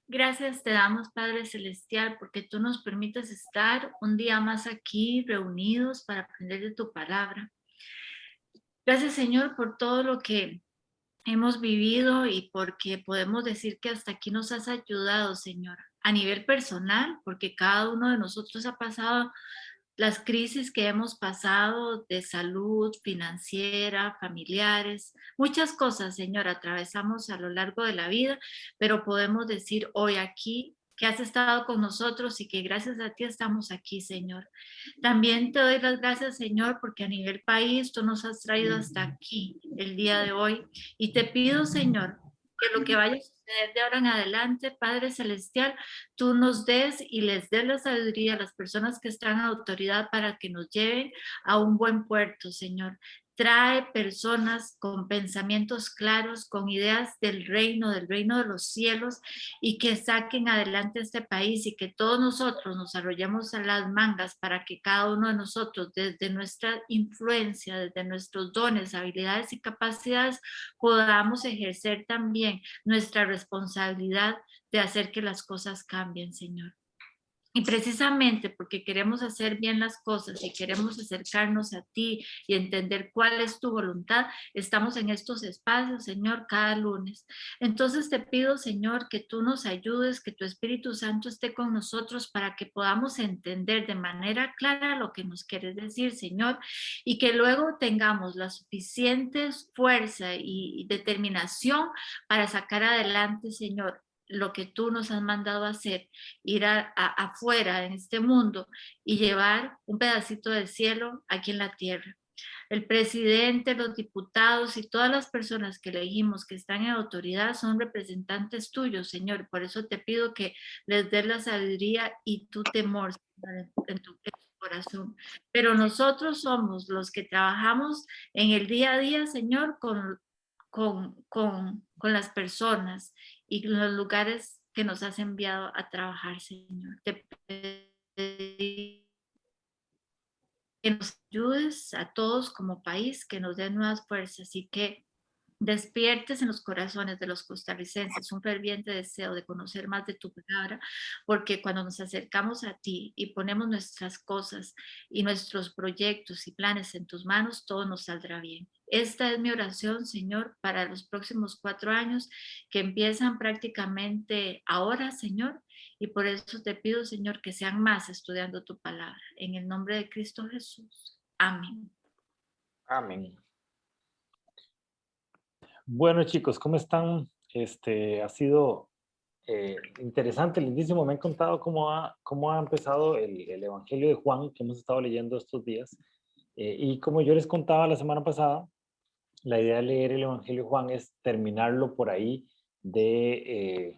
Gracias te damos, Padre Celestial, porque tú nos permites estar un día más aquí reunidos para aprender de tu palabra. Gracias, Señor, por todo lo que hemos vivido y porque podemos decir que hasta aquí nos has ayudado, Señor, a nivel personal, porque cada uno de nosotros ha pasado las crisis que hemos pasado de salud, financiera, familiares, muchas cosas, Señor, atravesamos a lo largo de la vida, pero podemos decir hoy aquí que has estado con nosotros y que gracias a ti estamos aquí, Señor. También te doy las gracias, Señor, porque a nivel país tú nos has traído hasta aquí el día de hoy. Y te pido, Señor, que lo que vaya a suceder de ahora en adelante, Padre Celestial, tú nos des y les des la sabiduría a las personas que están en autoridad para que nos lleven a un buen puerto, Señor. Trae personas con pensamientos claros, con ideas del reino de los cielos, y que saquen adelante este país y que todos nosotros nos arrollemos a las mangas para que cada uno de nosotros, desde nuestra influencia, desde nuestros dones, habilidades y capacidades, podamos ejercer también nuestra responsabilidad de hacer que las cosas cambien, Señor. Y precisamente porque queremos hacer bien las cosas y queremos acercarnos a ti y entender cuál es tu voluntad, estamos en estos espacios, Señor, cada lunes. Entonces te pido, Señor, que tú nos ayudes, que tu Espíritu Santo esté con nosotros para que podamos entender de manera clara lo que nos quieres decir, Señor, y que luego tengamos la suficiente fuerza y determinación para sacar adelante, Señor, lo que tú nos has mandado a hacer, ir afuera en este mundo y llevar un pedacito del cielo aquí en la tierra. El presidente, los diputados y todas las personas que elegimos que están en autoridad son representantes tuyos, Señor. Por eso te pido que les des la sabiduría y tu temor, Señor, en tu corazón. Pero nosotros somos los que trabajamos en el día a día, Señor, con las personas y los lugares que nos has enviado a trabajar, Señor. Te pedimos que nos ayudes a todos como país, que nos den nuevas fuerzas y que despiertes en los corazones de los costarricenses un ferviente deseo de conocer más de tu palabra, porque cuando nos acercamos a ti y ponemos nuestras cosas y nuestros proyectos y planes en tus manos, todo nos saldrá bien. Esta es mi oración, Señor, para los próximos 4 años que empiezan prácticamente ahora, Señor, y por eso te pido, Señor, que sean más estudiando tu palabra. En el nombre de Cristo Jesús. Amén. Amén. Bueno, chicos, ¿cómo están? Ha sido interesante, lindísimo. Me han contado cómo ha empezado el Evangelio de Juan que hemos estado leyendo estos días. Y como yo les contaba la semana pasada, la idea de leer el Evangelio de Juan es terminarlo por ahí de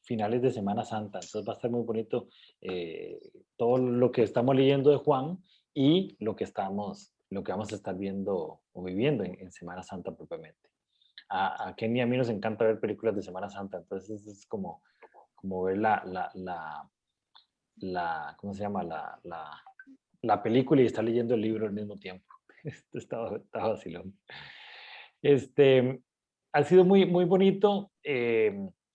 finales de Semana Santa. Entonces va a estar muy bonito eh, todo lo que estamos leyendo de Juan y lo que vamos a estar viendo o viviendo en Semana Santa propiamente. A Kenny y a mí nos encanta ver películas de Semana Santa, entonces es como ver ¿cómo se llama? La película y estar leyendo el libro al mismo tiempo. Esto está vacilón. Este, Ha sido muy, muy bonito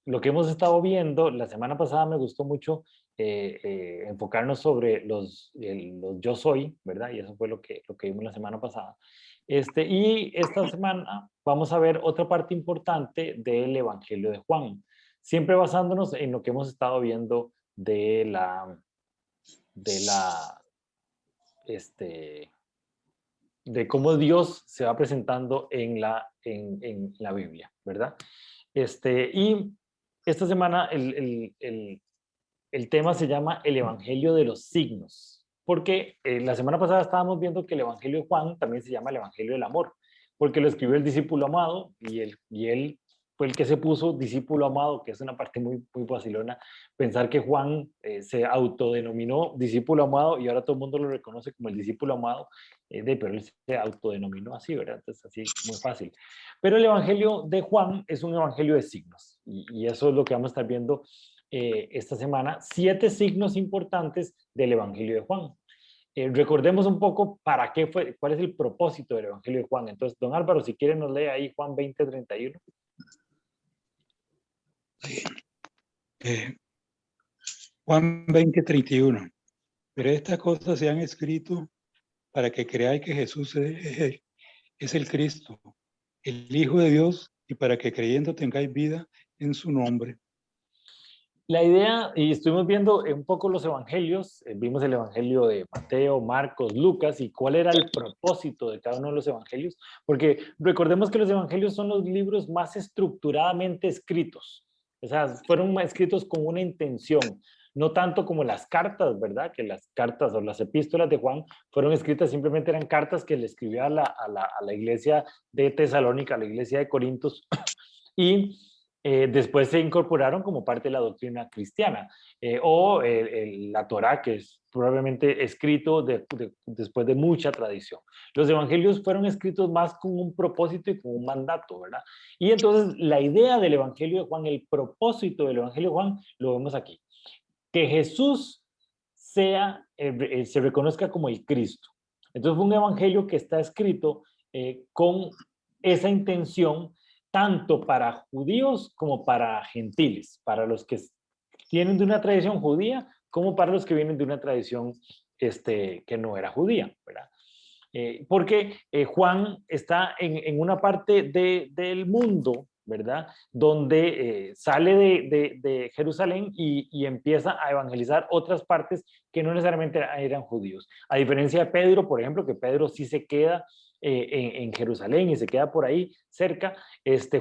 lo que hemos estado viendo. La semana pasada me gustó mucho enfocarnos sobre los yo soy, ¿verdad? Y eso fue lo que vimos la semana pasada. Y esta semana vamos a ver otra parte importante del Evangelio de Juan, siempre basándonos en lo que hemos estado viendo de este, de cómo Dios se va presentando en la Biblia, ¿verdad? Y esta semana el tema se llama el Evangelio de los signos, porque la semana pasada estábamos viendo que el Evangelio de Juan también se llama el Evangelio del amor, porque lo escribió el discípulo amado y él fue el que se puso discípulo amado, que es una parte muy, muy vacilona, pensar que Juan se autodenominó discípulo amado y ahora todo el mundo lo reconoce como el discípulo amado, pero él se autodenominó así, ¿verdad? Entonces así, muy fácil. Pero el Evangelio de Juan es un Evangelio de signos y eso es lo que vamos a estar viendo esta semana, 7 signos importantes del Evangelio de Juan. Recordemos un poco para qué fue, cuál es el propósito del Evangelio de Juan. Entonces, don Álvaro, si quiere nos lee ahí Juan 20:31. Eh, Juan 20:31. Pero estas cosas se han escrito para que creáis que Jesús es el Cristo, el Hijo de Dios, y para que creyendo tengáis vida en su nombre. La idea, y estuvimos viendo un poco los evangelios, vimos el evangelio de Mateo, Marcos, Lucas, y cuál era el propósito de cada uno de los evangelios, porque recordemos que los evangelios son los libros más estructuradamente escritos, o sea, fueron escritos con una intención, no tanto como las cartas, ¿verdad? Que las cartas o las epístolas de Juan fueron escritas, simplemente eran cartas que le escribía a la iglesia de Tesalónica, a la iglesia de Corintios, y después se incorporaron como parte de la doctrina cristiana, o la Torá, que es probablemente escrito después de mucha tradición. Los evangelios fueron escritos más con un propósito y con un mandato, ¿verdad? Y entonces la idea del evangelio de Juan, el propósito del evangelio de Juan, lo vemos aquí. Que Jesús se reconozca como el Cristo. Entonces fue un evangelio que está escrito con esa intención tanto para judíos como para gentiles, para los que vienen de una tradición judía como para los que vienen de una tradición que no era judía, ¿verdad? Porque Juan está en una parte del mundo, ¿verdad? Donde sale de Jerusalén y empieza a evangelizar otras partes que no necesariamente eran judíos. A diferencia de Pedro, por ejemplo, que Pedro sí se queda en Jerusalén y se queda por ahí cerca,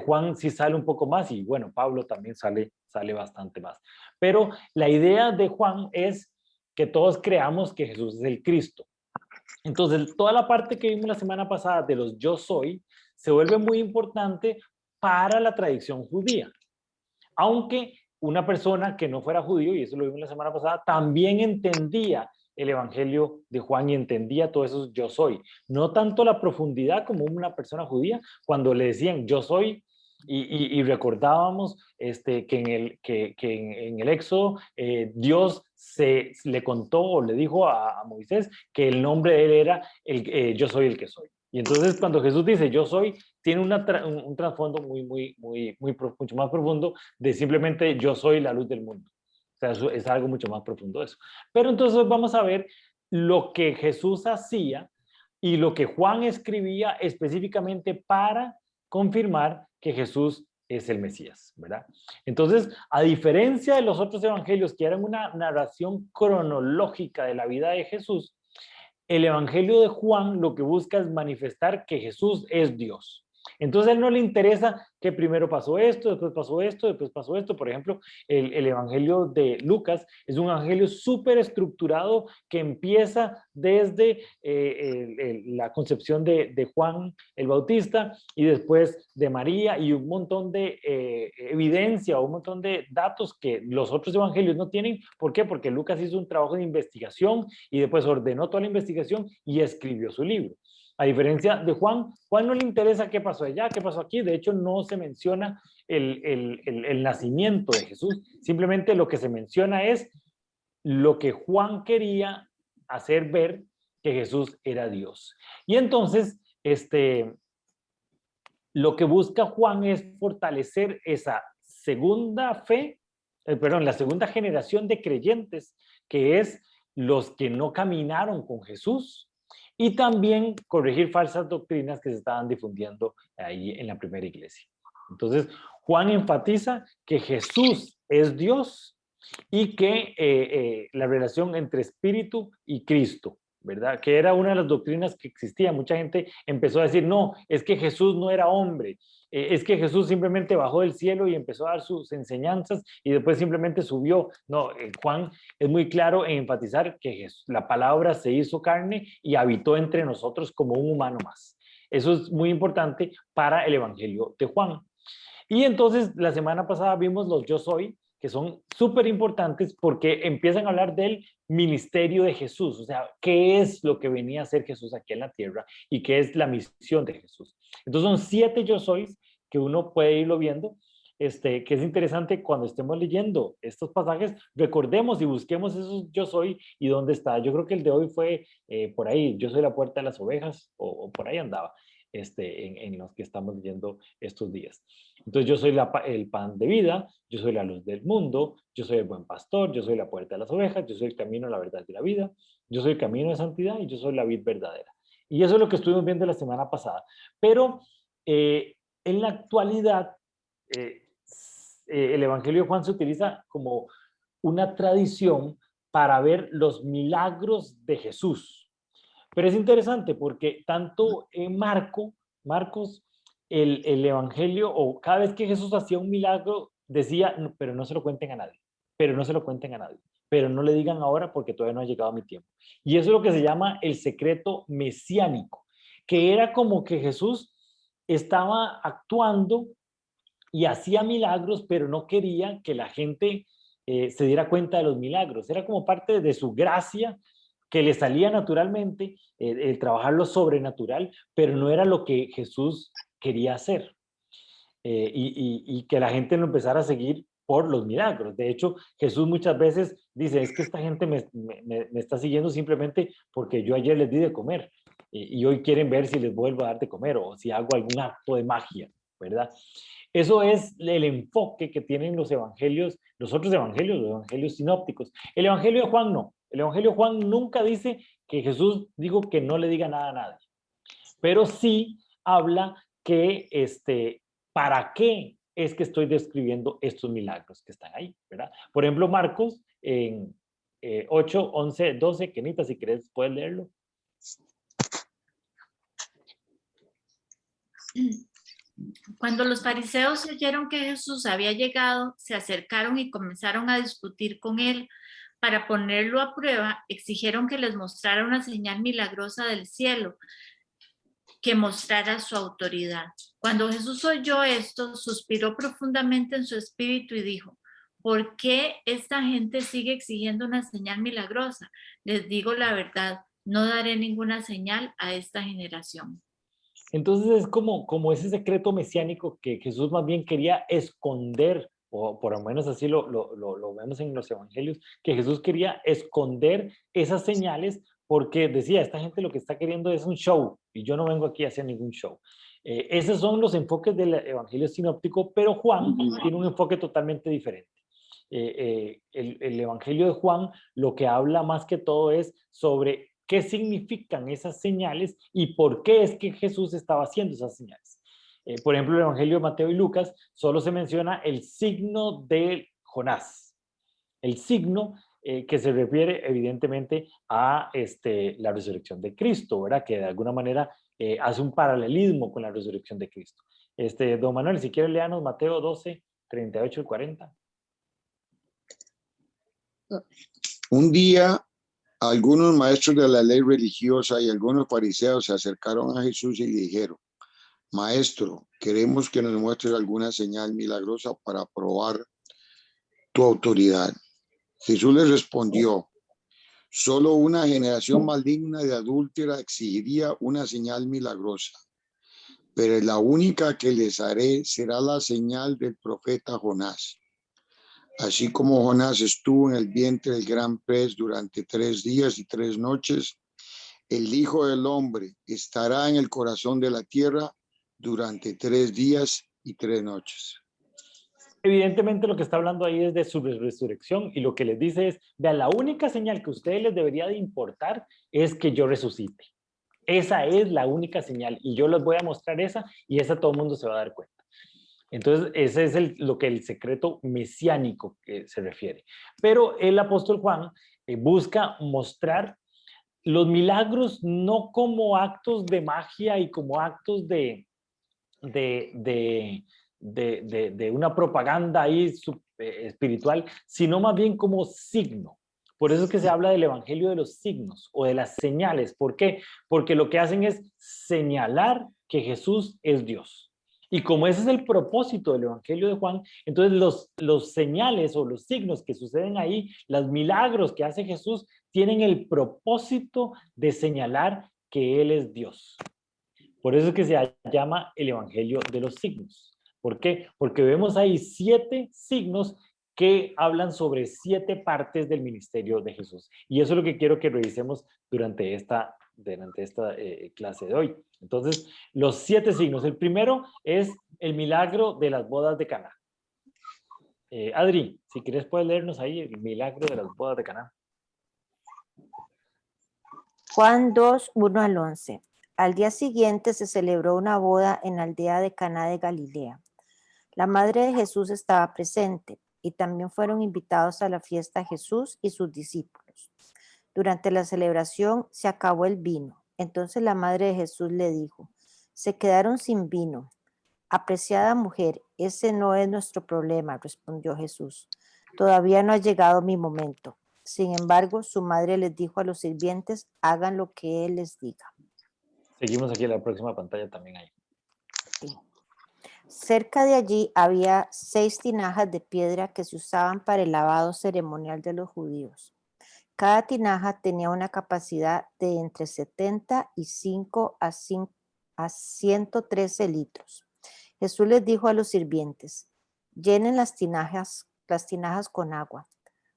Juan sí sale un poco más y bueno, Pablo también sale bastante más. Pero la idea de Juan es que todos creamos que Jesús es el Cristo. Entonces, toda la parte que vimos la semana pasada de los yo soy se vuelve muy importante para la tradición judía. Aunque una persona que no fuera judío, y eso lo vimos la semana pasada, también entendía el evangelio de Juan y entendía todos esos yo soy. No tanto la profundidad como una persona judía, cuando le decían yo soy, y recordábamos que en el Éxodo Dios le contó o le dijo a Moisés que el nombre de él era yo soy el que soy. Y entonces cuando Jesús dice yo soy, tiene un trasfondo mucho más profundo de simplemente yo soy la luz del mundo. O sea, eso es algo mucho más profundo eso. Pero entonces vamos a ver lo que Jesús hacía y lo que Juan escribía específicamente para confirmar que Jesús es el Mesías, ¿verdad? Entonces, a diferencia de los otros evangelios que eran una narración cronológica de la vida de Jesús, el evangelio de Juan lo que busca es manifestar que Jesús es Dios. Entonces a él no le interesa que primero pasó esto, después pasó esto, después pasó esto. Por ejemplo, el evangelio de Lucas es un evangelio súper estructurado que empieza desde la concepción de Juan el Bautista y después de María y un montón de evidencia o un montón de datos que los otros evangelios no tienen. ¿Por qué? Porque Lucas hizo un trabajo de investigación y después ordenó toda la investigación y escribió su libro. A diferencia de Juan, Juan no le interesa qué pasó allá, qué pasó aquí. De hecho, no se menciona el nacimiento de Jesús. Simplemente lo que se menciona es lo que Juan quería hacer ver que Jesús era Dios. Y entonces, lo que busca Juan es fortalecer esa segunda fe, la segunda generación de creyentes, que es los que no caminaron con Jesús, y también corregir falsas doctrinas que se estaban difundiendo ahí en la primera iglesia. Entonces, Juan enfatiza que Jesús es Dios y que la relación entre espíritu y Cristo, ¿verdad? Que era una de las doctrinas que existía. Mucha gente empezó a decir, no, es que Jesús no era hombre, es que Jesús simplemente bajó del cielo y empezó a dar sus enseñanzas y después simplemente subió. No, Juan es muy claro en enfatizar que la palabra se hizo carne y habitó entre nosotros como un humano más. Eso es muy importante para el Evangelio de Juan. Y entonces la semana pasada vimos los yo soy, que son súper importantes porque empiezan a hablar del ministerio de Jesús, o sea, qué es lo que venía a hacer Jesús aquí en la tierra y qué es la misión de Jesús. Entonces son 7 yo sois que uno puede irlo viendo, que es interesante cuando estemos leyendo estos pasajes, recordemos y busquemos esos yo soy y dónde está. Yo creo que el de hoy fue por ahí, yo soy la puerta de las ovejas o por ahí andaba. en los que estamos leyendo estos días. Entonces yo soy el pan de vida, yo soy la luz del mundo, yo soy el buen pastor, yo soy la puerta de las ovejas, yo soy el camino, la verdad y la vida, yo soy el camino de santidad y yo soy la vid verdadera. Y eso es lo que estuvimos viendo la semana pasada. Pero en la actualidad, el Evangelio de Juan se utiliza como una tradición para ver los milagros de Jesús. Pero es interesante porque tanto en Marcos, el Evangelio, o cada vez que Jesús hacía un milagro, decía, "No, pero no se lo cuenten a nadie, pero no se lo cuenten a nadie, pero no le digan ahora porque todavía no ha llegado mi tiempo". Y eso es lo que se llama el secreto mesiánico, que era como que Jesús estaba actuando y hacía milagros, pero no quería que la gente se diera cuenta de los milagros. Era como parte de su gracia que le salía naturalmente, el trabajar lo sobrenatural, pero no era lo que Jesús quería hacer. Y que la gente lo empezara a seguir por los milagros. De hecho, Jesús muchas veces dice, es que esta gente me está siguiendo simplemente porque yo ayer les di de comer y hoy quieren ver si les vuelvo a dar de comer o si hago algún acto de magia, ¿verdad? Eso es el enfoque que tienen los evangelios, los otros evangelios, los evangelios sinópticos. El evangelio de Juan no. El evangelio de Juan nunca dice que Jesús dijo que no le diga nada a nadie, pero sí habla que ¿para qué es que estoy describiendo estos milagros que están ahí, ¿verdad? Por ejemplo, Marcos en 8, 11, 12, Kenita, si querés, puedes leerlo. Cuando los fariseos oyeron que Jesús había llegado, se acercaron y comenzaron a discutir con él. Para ponerlo a prueba, exigieron que les mostrara una señal milagrosa del cielo, que mostrara su autoridad. Cuando Jesús oyó esto, suspiró profundamente en su espíritu y dijo, ¿por qué esta gente sigue exigiendo una señal milagrosa? Les digo la verdad, no daré ninguna señal a esta generación. Entonces es como ese secreto mesiánico que Jesús más bien quería esconder, o por lo menos así lo vemos en los evangelios, que Jesús quería esconder esas señales porque decía, esta gente lo que está queriendo es un show y yo no vengo aquí a hacer ningún show. Esos son los enfoques del evangelio sinóptico, pero Juan tiene un enfoque totalmente diferente. El evangelio de Juan lo que habla más que todo es sobre qué significan esas señales y por qué es que Jesús estaba haciendo esas señales. Por ejemplo, el Evangelio de Mateo y Lucas solo se menciona el signo de Jonás, el signo que se refiere evidentemente a la resurrección de Cristo, ¿verdad? Que de alguna manera hace un paralelismo con la resurrección de Cristo. Don Manuel, si quiere leanos Mateo 12, 38 y 40. Un día, algunos maestros de la ley religiosa y algunos fariseos se acercaron a Jesús y le dijeron, Maestro, queremos que nos muestres alguna señal milagrosa para probar tu autoridad. Jesús les respondió, solo una generación maligna de adúltera exigiría una señal milagrosa, pero la única que les haré será la señal del profeta Jonás. Así como Jonás estuvo en el vientre del gran pez durante 3 días y 3 noches, el Hijo del Hombre estará en el corazón de la tierra durante 3 días y 3 noches. Evidentemente lo que está hablando ahí es de su resurrección y lo que les dice es, vean, la única señal que a ustedes les debería de importar es que yo resucite. Esa es la única señal y yo les voy a mostrar esa y esa todo el mundo se va a dar cuenta. Entonces, ese es lo que el secreto mesiánico que se refiere. Pero el apóstol Juan busca mostrar los milagros no como actos de magia y como actos de una propaganda ahí espiritual, sino más bien como signo. Por eso es que se habla del evangelio de los signos o de las señales. ¿Por qué? Porque lo que hacen es señalar que Jesús es Dios. Y como ese es el propósito del evangelio de Juan, entonces los señales o los signos que suceden ahí, los milagros que hace Jesús, tienen el propósito de señalar que Él es Dios. Por eso es que se llama el evangelio de los signos. ¿Por qué? Porque vemos ahí 7 signos que hablan sobre 7 partes del ministerio de Jesús. Y eso es lo que quiero que revisemos durante esta clase de hoy. Entonces, los 7 signos. El primero es el milagro de las bodas de Caná. Adri, si quieres puedes leernos ahí el milagro de las bodas de Caná. Juan 2, 1 al 11. Al día siguiente se celebró una boda en la aldea de Caná de Galilea. La madre de Jesús estaba presente y también fueron invitados a la fiesta Jesús y sus discípulos. Durante la celebración se acabó el vino. Entonces la madre de Jesús le dijo, se quedaron sin vino. Apreciada mujer, ese no es nuestro problema, respondió Jesús. Todavía no ha llegado mi momento. Sin embargo, su madre les dijo a los sirvientes, hagan lo que él les diga. Seguimos aquí en la próxima pantalla también ahí. Sí. Cerca de allí había 6 tinajas de piedra que se usaban para el lavado ceremonial de los judíos. Cada tinaja tenía una capacidad de entre 75 a 113 litros. Jesús les dijo a los sirvientes, llenen las tinajas con agua.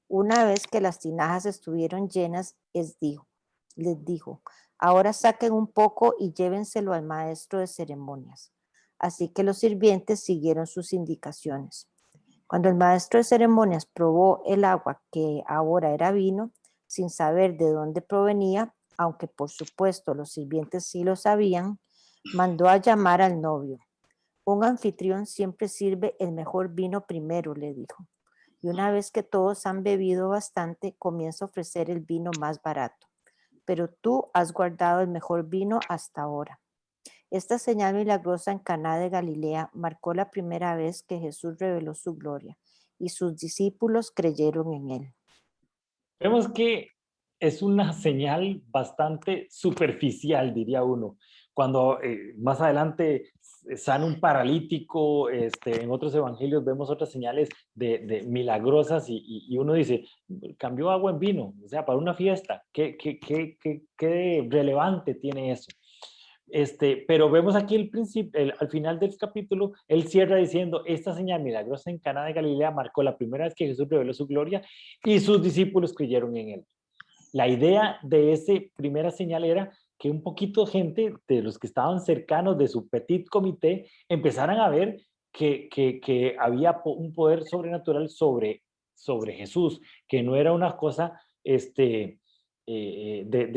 Una vez que las tinajas estuvieron llenas, les dijo, ahora saquen un poco y llévenselo al maestro de ceremonias. Así que los sirvientes siguieron sus indicaciones. Cuando el maestro de ceremonias probó el agua que ahora era vino, sin saber de dónde provenía, aunque por supuesto los sirvientes sí lo sabían, mandó a llamar al novio. Un anfitrión siempre sirve el mejor vino primero, le dijo. Y una vez que todos han bebido bastante, comienza a ofrecer el vino más barato. Pero tú has guardado el mejor vino hasta ahora. Esta señal milagrosa en Caná de Galilea marcó la primera vez que Jesús reveló su gloria y sus discípulos creyeron en él. Vemos que es una señal bastante superficial, diría uno. Cuando más adelante sana un paralítico, en otros evangelios vemos otras señales de milagrosas y uno dice, cambió agua en vino, o sea, para una fiesta, ¿qué relevante tiene eso? Pero vemos aquí al final del capítulo, él cierra diciendo, esta señal milagrosa en Caná de Galilea marcó la primera vez que Jesús reveló su gloria y sus discípulos creyeron en él. La idea de esa primera señal era que un poquito de gente de los que estaban cercanos de su petit comité empezaran a ver que había un poder sobrenatural sobre Jesús, que no era una cosa de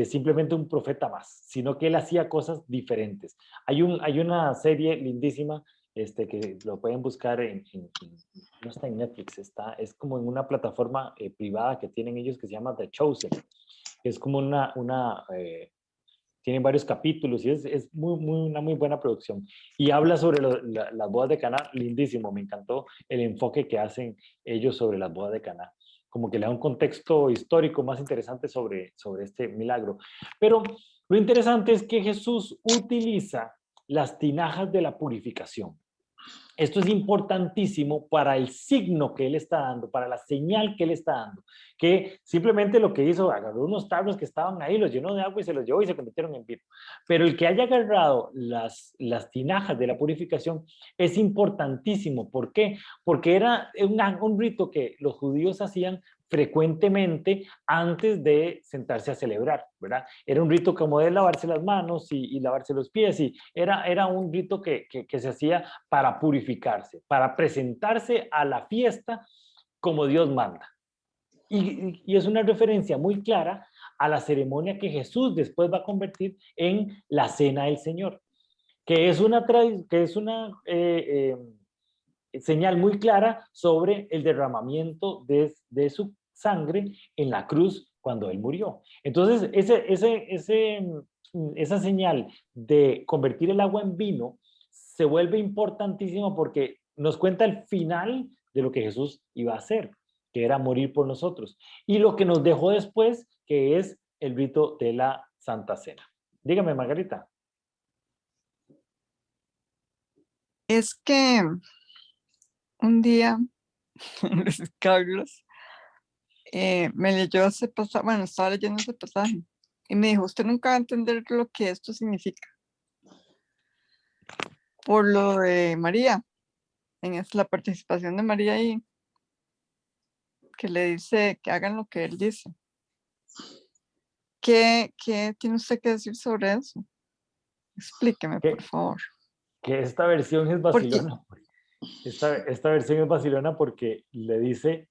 simplemente un profeta más, sino que él hacía cosas diferentes. Hay una serie lindísima que lo pueden buscar no está en Netflix, es como en una plataforma privada que tienen ellos que se llama The Chosen. Es como tienen varios capítulos y es una muy buena producción. Y habla sobre las bodas de Caná, lindísimo, me encantó el enfoque que hacen ellos sobre las bodas de Caná. Como que le da un contexto histórico más interesante sobre este milagro. Pero lo interesante es que Jesús utiliza las tinajas de la purificación. Esto es importantísimo para el signo que él está dando, para la señal que él está dando, que simplemente lo que hizo, agarró unos tablos que estaban ahí, los llenó de agua y se los llevó y se convirtieron en vino. Pero el que haya agarrado las tinajas de la purificación es importantísimo. ¿Por qué? Porque era un rito que los judíos hacían frecuentemente antes de sentarse a celebrar, ¿verdad? Era un rito como de lavarse las manos y lavarse los pies, y era un rito que se hacía para purificarse, para presentarse a la fiesta como Dios manda. Y es una referencia muy clara a la ceremonia que Jesús después va a convertir en la Cena del Señor, que es una señal muy clara sobre el derramamiento de su sangre en la cruz cuando él murió. Entonces, esa señal de convertir el agua en vino se vuelve importantísima porque nos cuenta el final de lo que Jesús iba a hacer, que era morir por nosotros, y lo que nos dejó después, que es el rito de la Santa Cena. Dígame, Margarita. Es que un día Luis Carlos me leyó ese pasaje, bueno, estaba leyendo ese pasaje y me dijo, usted nunca va a entender lo que esto significa. Por lo de María, la participación de María ahí, que le dice que hagan lo que él dice. ¿Qué tiene usted que decir sobre eso? Explíqueme, que, por favor. que esta versión es Porque, vacilona. Esta versión es vacilona porque le dice,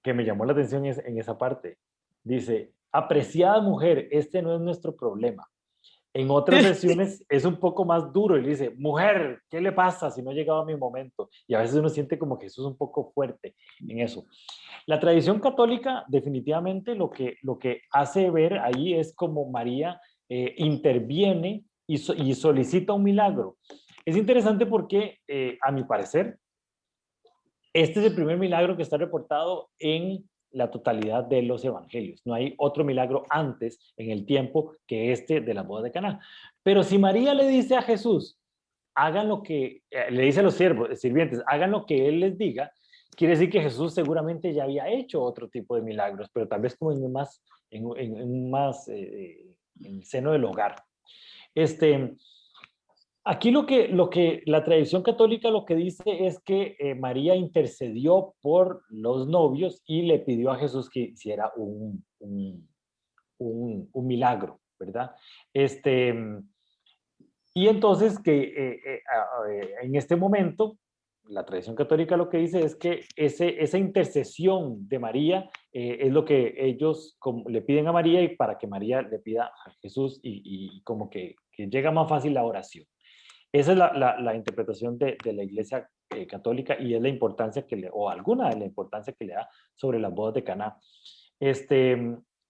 que me llamó la atención en esa parte, dice, apreciada mujer, este no es nuestro problema. En otras versiones es un poco más duro y le dice, mujer, ¿qué le pasa si no ha llegado mi momento? Y a veces uno siente como que Jesús es un poco fuerte en eso. La tradición católica definitivamente lo que hace ver ahí es como María interviene y solicita un milagro. Es interesante porque, a mi parecer, este es el primer milagro que está reportado en la totalidad de los evangelios. No hay otro milagro antes en el tiempo que este de la boda de Caná. Pero si María le dice a Jesús, hagan lo que, le dice a los sirvientes, hagan lo que él les diga, quiere decir que Jesús seguramente ya había hecho otro tipo de milagros, pero tal vez como en el seno del hogar. Aquí lo que la tradición católica lo que dice es que María intercedió por los novios y le pidió a Jesús que hiciera un milagro, ¿verdad? Y entonces en este momento, la tradición católica lo que dice es que esa intercesión de María es lo que ellos le piden a María y para que María le pida a Jesús y como que llega más fácil la oración. Esa es la interpretación de la Iglesia católica y es la importancia o alguna de la importancia que le da sobre las bodas de Caná.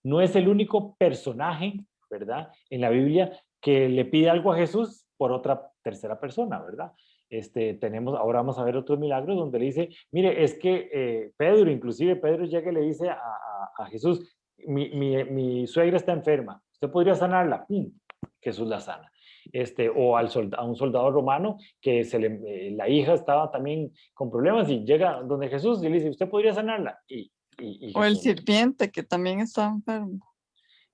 No es el único personaje, ¿verdad? En la Biblia que le pide algo a Jesús por otra tercera persona, ¿verdad? Ahora vamos a ver otros milagros donde le dice, mire, es que Pedro llega y le dice a Jesús, mi suegra está enferma, ¿usted podría sanarla? ¡Pum! Jesús la sana. O a un soldado romano que la hija estaba también con problemas y llega donde Jesús y le dice, ¿usted podría sanarla? Y o el Jesús, sirviente que también está enfermo.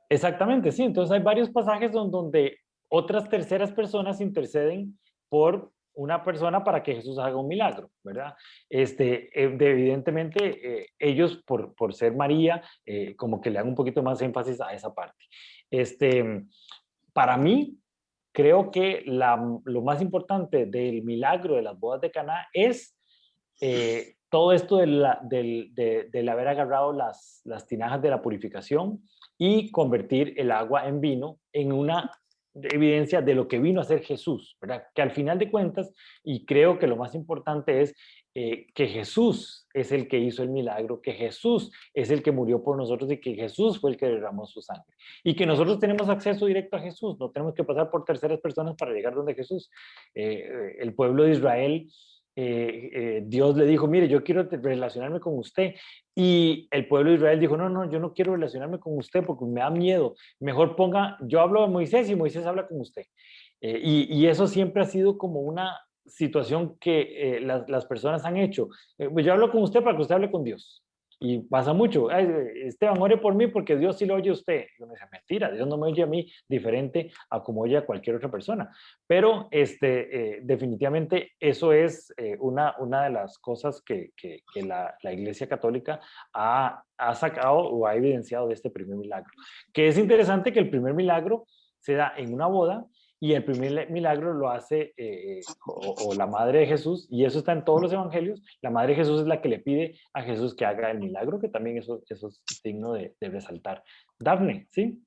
exactamente, sí. Entonces hay varios pasajes donde otras terceras personas interceden por una persona para que Jesús haga un milagro, ¿verdad? Evidentemente, ellos, por ser María, como que le dan un poquito más énfasis a esa parte. Para mí, creo que lo más importante del milagro de las bodas de Caná es todo esto del haber agarrado las tinajas de la purificación y convertir el agua en vino en una evidencia de lo que vino a ser Jesús, ¿verdad? Que al final de cuentas, y creo que lo más importante es que Jesús es el que hizo el milagro, que Jesús es el que murió por nosotros y que Jesús fue el que derramó su sangre. Y que nosotros tenemos acceso directo a Jesús, no tenemos que pasar por terceras personas para llegar donde Jesús. El pueblo de Israel, Dios le dijo, mire, yo quiero relacionarme con usted. Y el pueblo de Israel dijo, no, yo no quiero relacionarme con usted porque me da miedo. Mejor yo hablo de Moisés y Moisés habla con usted. Y eso siempre ha sido como una situación que las personas han hecho. Pues yo hablo con usted para que usted hable con Dios. Y pasa mucho. Esteban, ore por mí porque Dios sí lo oye a usted. Yo me dice, mentira, Dios no me oye a mí diferente a como oye a cualquier otra persona. Pero definitivamente eso es una de las cosas que la Iglesia Católica ha sacado o ha evidenciado de este primer milagro. Que es interesante que el primer milagro se da en una boda y el primer milagro lo hace o la madre de Jesús, y eso está en todos los evangelios. La madre de Jesús es la que le pide a Jesús que haga el milagro, que también eso es digno de resaltar. Dafne, ¿sí?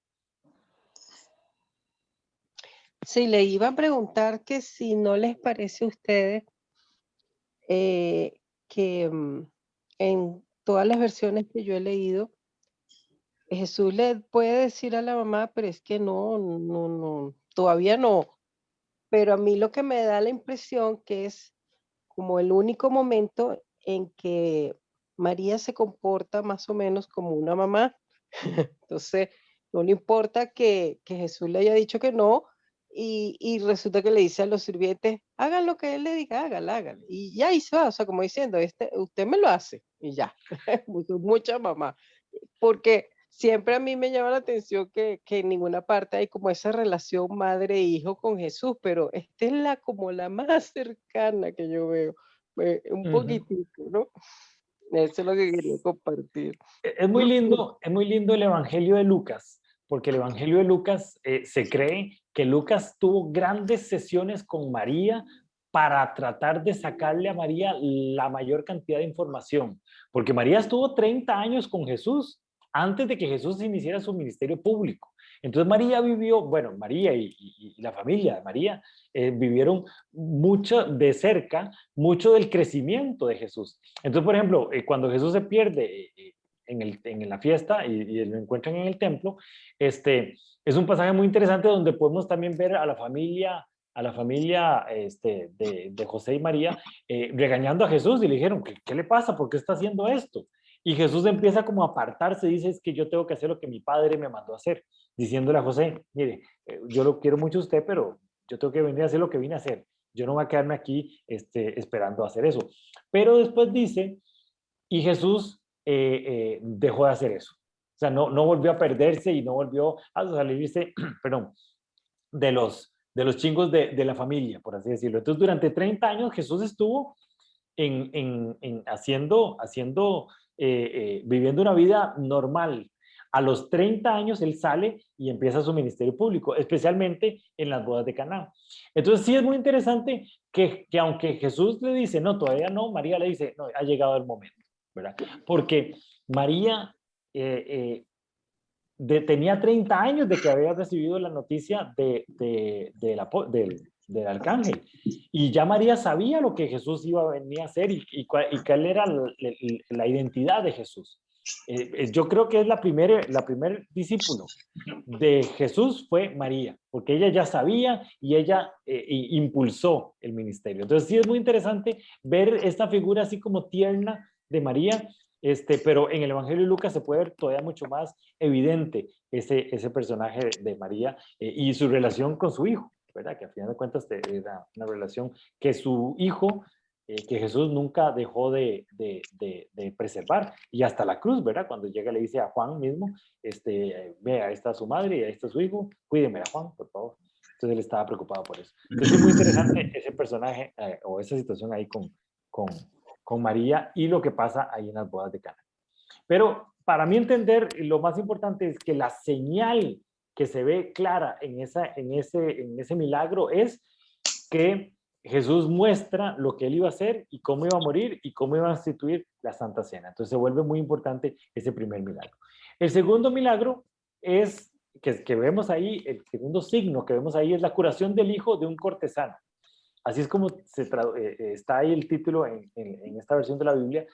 Sí, le iba a preguntar que si no les parece a ustedes que en todas las versiones que yo he leído, Jesús le puede decir a la mamá, pero es que no, todavía no. Pero a mí lo que me da la impresión que es como el único momento en que María se comporta más o menos como una mamá. Entonces, no le importa que Jesús le haya dicho que no, y resulta que le dice a los sirvientes, hagan lo que él le diga, hagan. Y ya ahí se va, o sea, como diciendo, usted me lo hace, y ya. Mucha mamá. Porque siempre a mí me llama la atención que en ninguna parte hay como esa relación madre-hijo con Jesús, pero esta es como la más cercana que yo veo, un poquitico, ¿no? Eso es lo que quería compartir. Es muy lindo el Evangelio de Lucas, porque el Evangelio de Lucas se cree que Lucas tuvo grandes sesiones con María para tratar de sacarle a María la mayor cantidad de información, porque María estuvo 30 años con Jesús antes de que Jesús iniciara su ministerio público. Entonces María vivió, bueno, María y la familia de María vivieron mucho de cerca, mucho del crecimiento de Jesús. Entonces, por ejemplo, cuando Jesús se pierde en la fiesta y lo encuentran en el templo, es un pasaje muy interesante donde podemos también ver a la familia de José y María regañando a Jesús y le dijeron, ¿qué le pasa? ¿Por qué está haciendo esto? Y Jesús empieza como a apartarse, dice, es que yo tengo que hacer lo que mi padre me mandó a hacer, diciéndole a José, mire, yo lo quiero mucho a usted, pero yo tengo que venir a hacer lo que vine a hacer. Yo no voy a quedarme aquí esperando a hacer eso. Pero después dice, y Jesús dejó de hacer eso. O sea, no volvió a perderse y no volvió a salirse, perdón, de los chingos de la familia, por así decirlo. Entonces, durante 30 años Jesús estuvo viviendo una vida normal. A los 30 años él sale y empieza su ministerio público, especialmente en las bodas de Caná. Entonces sí es muy interesante que aunque Jesús le dice, no, todavía no, María le dice, no, ha llegado el momento, ¿verdad? Porque María tenía 30 años de que había recibido la noticia del arcángel. Y ya María sabía lo que Jesús iba a venir a hacer y cuál era la identidad de Jesús. Yo creo que es la primer discípulo de Jesús fue María, porque ella ya sabía y ella impulsó el ministerio. Entonces sí es muy interesante ver esta figura así como tierna de María, pero en el Evangelio de Lucas se puede ver todavía mucho más evidente ese personaje de María y su relación con su hijo, ¿verdad? Que al final de cuentas era una relación que su hijo, que Jesús nunca dejó de preservar, y hasta la cruz, ¿verdad? Cuando llega le dice a Juan mismo, ve, ahí está su madre y ahí está su hijo, cuídeme a Juan, por favor. Entonces él estaba preocupado por eso. Entonces es muy interesante ese personaje o esa situación ahí con María y lo que pasa ahí en las bodas de Caná. Pero para mí entender, lo más importante es que la señal que se ve clara en ese milagro es que Jesús muestra lo que él iba a hacer y cómo iba a morir y cómo iba a instituir la Santa Cena. Entonces se vuelve muy importante ese primer milagro. El segundo milagro es que vemos ahí, el segundo signo que vemos ahí es la curación del hijo de un cortesano. Así es como está ahí el título en esta versión de la Biblia.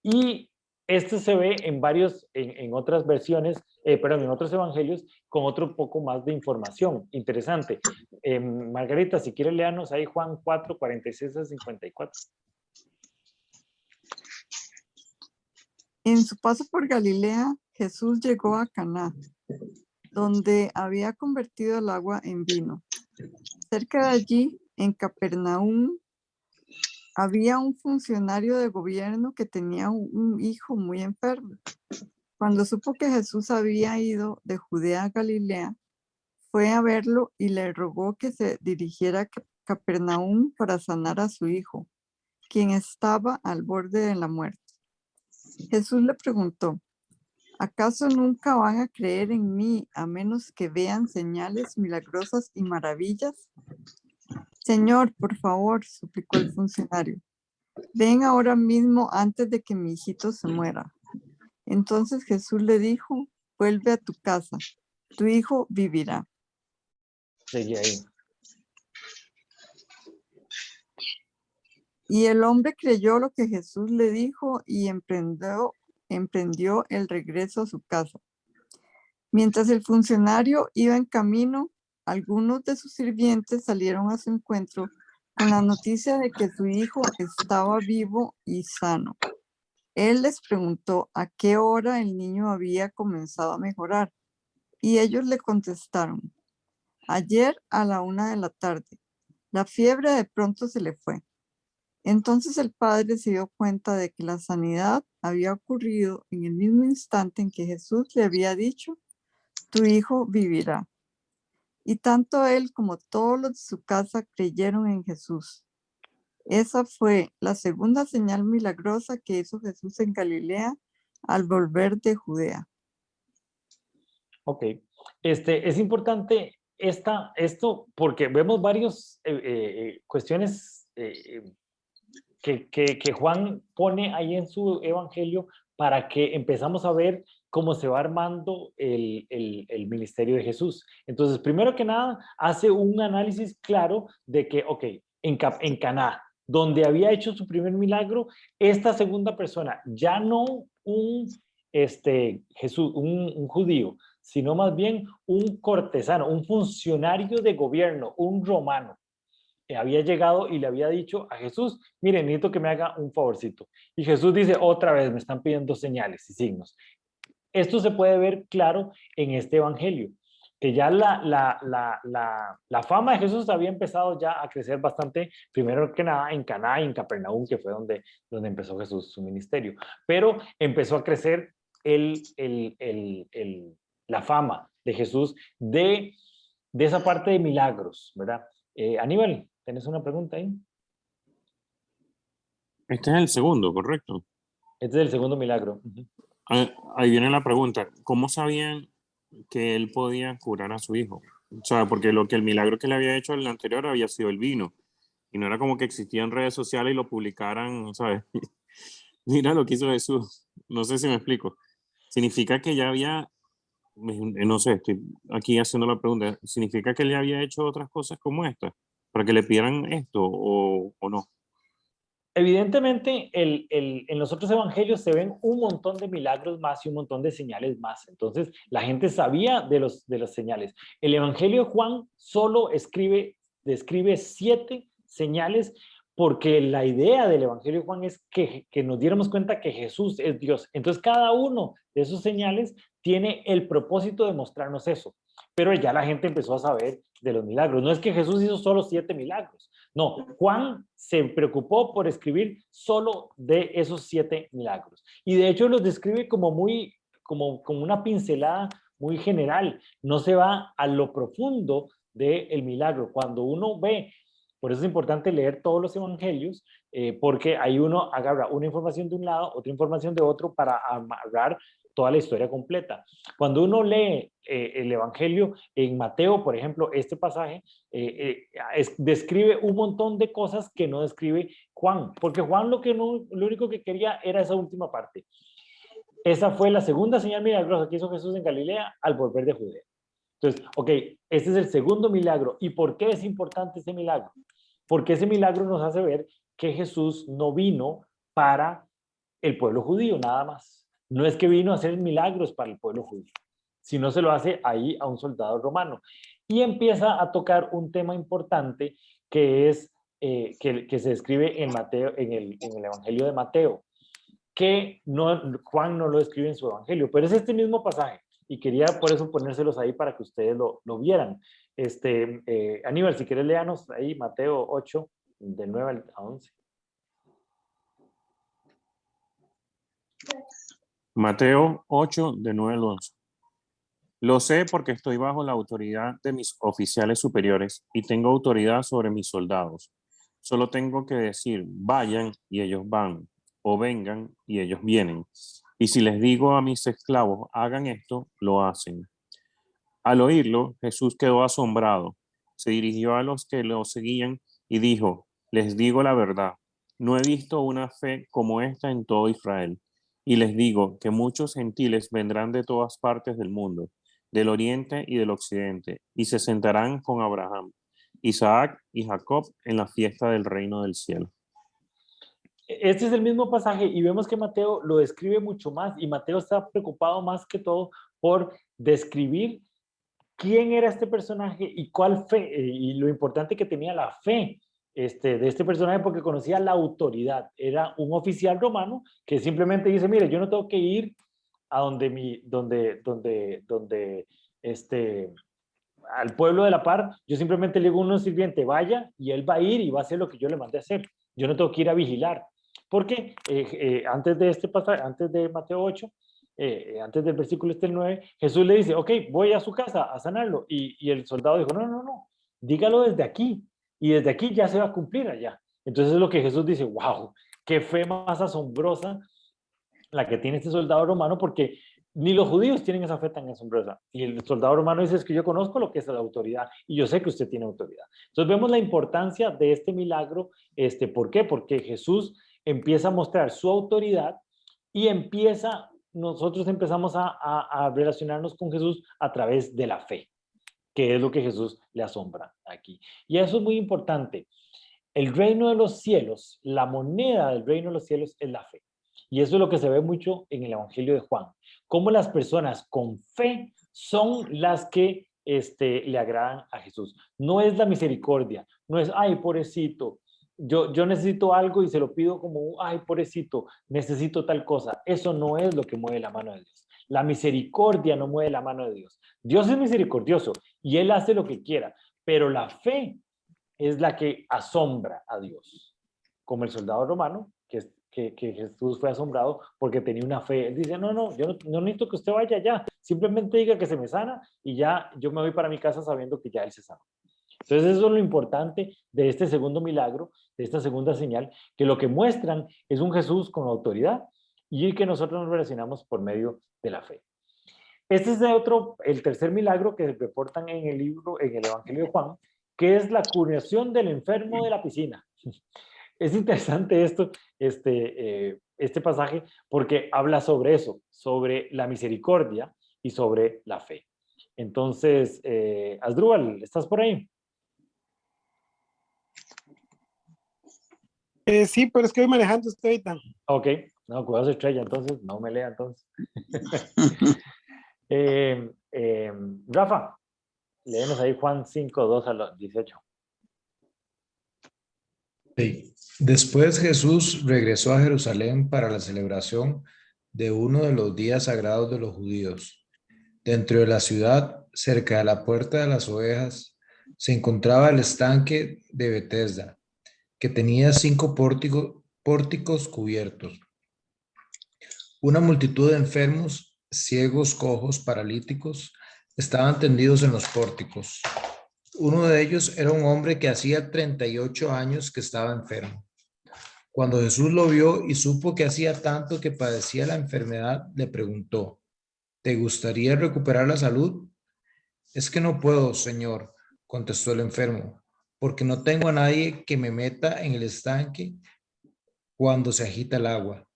Y esto se ve en otras versiones, en otros evangelios, con otro poco más de información. Interesante. Margarita, si quiere léanos ahí Juan 4, 46 a 54. En su paso por Galilea, Jesús llegó a Caná, donde había convertido el agua en vino. Cerca de allí, en Capernaum, había un funcionario de gobierno que tenía un hijo muy enfermo. Cuando supo que Jesús había ido de Judea a Galilea, fue a verlo y le rogó que se dirigiera a Capernaum para sanar a su hijo, quien estaba al borde de la muerte. Jesús le preguntó, ¿acaso nunca van a creer en mí a menos que vean señales milagrosas y maravillas? Señor, por favor, suplicó el funcionario, ven ahora mismo antes de que mi hijito se muera. Entonces Jesús le dijo, vuelve a tu casa, tu hijo vivirá. Seguí ahí. Y el hombre creyó lo que Jesús le dijo y emprendió el regreso a su casa. Mientras el funcionario iba en camino, algunos de sus sirvientes salieron a su encuentro con la noticia de que su hijo estaba vivo y sano. Él les preguntó a qué hora el niño había comenzado a mejorar, y ellos le contestaron, ayer a la 1 de la tarde. La fiebre de pronto se le fue. Entonces el padre se dio cuenta de que la sanidad había ocurrido en el mismo instante en que Jesús le había dicho, tu hijo vivirá. Y tanto él como todos los de su casa creyeron en Jesús. Esa fue la segunda señal milagrosa que hizo Jesús en Galilea al volver de Judea. Ok. Es importante esto, porque vemos varias cuestiones que Juan pone ahí en su evangelio para que empezamos a ver cómo se va armando el ministerio de Jesús. Entonces, primero que nada, hace un análisis claro de que, ok, en Caná, donde había hecho su primer milagro, esta segunda persona, ya no Jesús, un judío, sino más bien un cortesano, un funcionario de gobierno, un romano, había llegado y le había dicho a Jesús, mire, necesito que me haga un favorcito. Y Jesús dice, otra vez me están pidiendo señales y signos. Esto se puede ver claro en este evangelio, que ya la fama de Jesús había empezado ya a crecer bastante, primero que nada en Caná y en Capernaum, que fue donde empezó Jesús su ministerio, pero empezó a crecer la fama de Jesús de esa parte de milagros, ¿verdad? Aníbal, ¿tenés una pregunta ahí? Este es el segundo, ¿correcto? Este es el segundo milagro. Ahí viene la pregunta. ¿Cómo sabían que él podía curar a su hijo? O sea, porque el milagro que le había hecho el anterior había sido el vino. Y no era como que existían redes sociales y lo publicaran, ¿sabes? Mira lo que hizo Jesús. No sé si me explico. Significa que ya había, no sé, estoy aquí haciendo la pregunta. ¿Significa que él ya había hecho otras cosas como esta? ¿Para que le pidieran esto o no? Evidentemente, en los otros evangelios se ven un montón de milagros más y un montón de señales más. Entonces, la gente sabía de las señales. El evangelio de Juan solo describe 7 señales porque la idea del evangelio de Juan es que nos diéramos cuenta que Jesús es Dios. Entonces, cada uno de esos señales tiene el propósito de mostrarnos eso. Pero ya la gente empezó a saber de los milagros. No es que Jesús hizo solo 7 milagros. No, Juan se preocupó por escribir solo de esos 7 milagros. Y de hecho los describe como una pincelada muy general. No se va a lo profundo del milagro. Cuando uno ve, por eso es importante leer todos los evangelios, porque ahí uno agarra una información de un lado, otra información de otro para amarrar toda la historia completa. Cuando uno lee el evangelio en Mateo, por ejemplo, este pasaje describe un montón de cosas que no describe Juan, porque Juan lo único que quería era esa última parte. Esa fue la segunda señal milagrosa que hizo Jesús en Galilea al volver de Judea. Entonces, ok, este es el segundo milagro. ¿Y por qué es importante ese milagro? Porque ese milagro nos hace ver que Jesús no vino para el pueblo judío, nada más. No es que vino a hacer milagros para el pueblo judío, sino se lo hace ahí a un soldado romano. Y empieza a tocar un tema importante que es que se describe en Mateo, en el Evangelio de Mateo, que Juan no lo escribe en su Evangelio, pero es este mismo pasaje. Y quería por eso ponérselos ahí para que ustedes lo vieran. Aníbal, si quieres léanos ahí Mateo 8, de 9 a 11. Mateo 8, de 9 al 11. Lo sé porque estoy bajo la autoridad de mis oficiales superiores y tengo autoridad sobre mis soldados. Solo tengo que decir, vayan y ellos van, o vengan y ellos vienen. Y si les digo a mis esclavos, hagan esto, lo hacen. Al oírlo, Jesús quedó asombrado. Se dirigió a los que lo seguían y dijo, les digo la verdad, no he visto una fe como esta en todo Israel. Y les digo que muchos gentiles vendrán de todas partes del mundo, del oriente y del occidente, y se sentarán con Abraham, Isaac y Jacob en la fiesta del reino del cielo. Este es el mismo pasaje y vemos que Mateo lo describe mucho más y Mateo está preocupado más que todo por describir quién era este personaje y cuál fe y lo importante que tenía la fe de este personaje porque conocía la autoridad. Era un oficial romano que simplemente dice, mire, yo no tengo que ir a al pueblo de la par, yo simplemente le digo a un sirviente, vaya, y él va a ir y va a hacer lo que yo le mandé a hacer. Yo no tengo que ir a vigilar. Porque antes de este pasaje, antes de Mateo 8, antes del versículo 9, Jesús le dice, ok, voy a su casa a sanarlo. Y el soldado dijo, no, dígalo desde aquí. Y desde aquí ya se va a cumplir allá. Entonces es lo que Jesús dice, wow, qué fe más asombrosa la que tiene este soldado romano, porque Ni los judíos tienen esa fe tan asombrosa. Y el soldado romano dice, es que yo conozco lo que es la autoridad y yo sé que usted tiene autoridad. Entonces vemos la importancia de este milagro. ¿Por qué? Porque Jesús empieza a mostrar su autoridad y nosotros empezamos a relacionarnos con Jesús a través de la fe, que es lo que Jesús le asombra aquí. Y eso es muy importante. El reino de los cielos, la moneda del reino de los cielos es la fe. Y eso es lo que se ve mucho en el Evangelio de Juan. Cómo las personas con fe son las que le agradan a Jesús. No es la misericordia, no es, ay, pobrecito, yo necesito algo y se lo pido como, ay, pobrecito, necesito tal cosa. Eso no es lo que mueve la mano de Dios. La misericordia no mueve la mano de Dios. Dios es misericordioso y Él hace lo que quiera, pero la fe es la que asombra a Dios. Como el soldado romano, que Jesús fue asombrado porque tenía una fe. Él dice, no, yo no necesito que usted vaya allá, simplemente diga que se me sana y ya yo me voy para mi casa sabiendo que ya Él se sanó. Entonces eso es lo importante de este segundo milagro, de esta segunda señal, que lo que muestran es un Jesús con autoridad y que nosotros nos relacionamos por medio de la fe. Este es el tercer milagro que se reportan en el libro, en el Evangelio de Juan, que es la curación del enfermo de la piscina. Es interesante este pasaje porque habla sobre eso, sobre la misericordia y sobre la fe. Entonces, Asdrúbal, ¿estás por ahí? Sí, pero es que voy manejando usted ahorita. Ok, no, cuidado estrella, entonces, no me lea entonces. Rafa, léenos ahí Juan 5, 2 al 18. Sí. Después Jesús regresó a Jerusalén para la celebración de uno de los días sagrados de los judíos. Dentro de la ciudad, cerca de la puerta de las ovejas, se encontraba el estanque de Betesda, que tenía 5 pórticos cubiertos. Una multitud de enfermos, ciegos, cojos, paralíticos, estaban tendidos en los pórticos. Uno de ellos era un hombre que hacía 38 años que estaba enfermo. Cuando Jesús lo vio y supo que hacía tanto que padecía la enfermedad, le preguntó, ¿te gustaría recuperar la salud? Es que no puedo, Señor, contestó el enfermo, porque no tengo a nadie que me meta en el estanque cuando se agita el agua.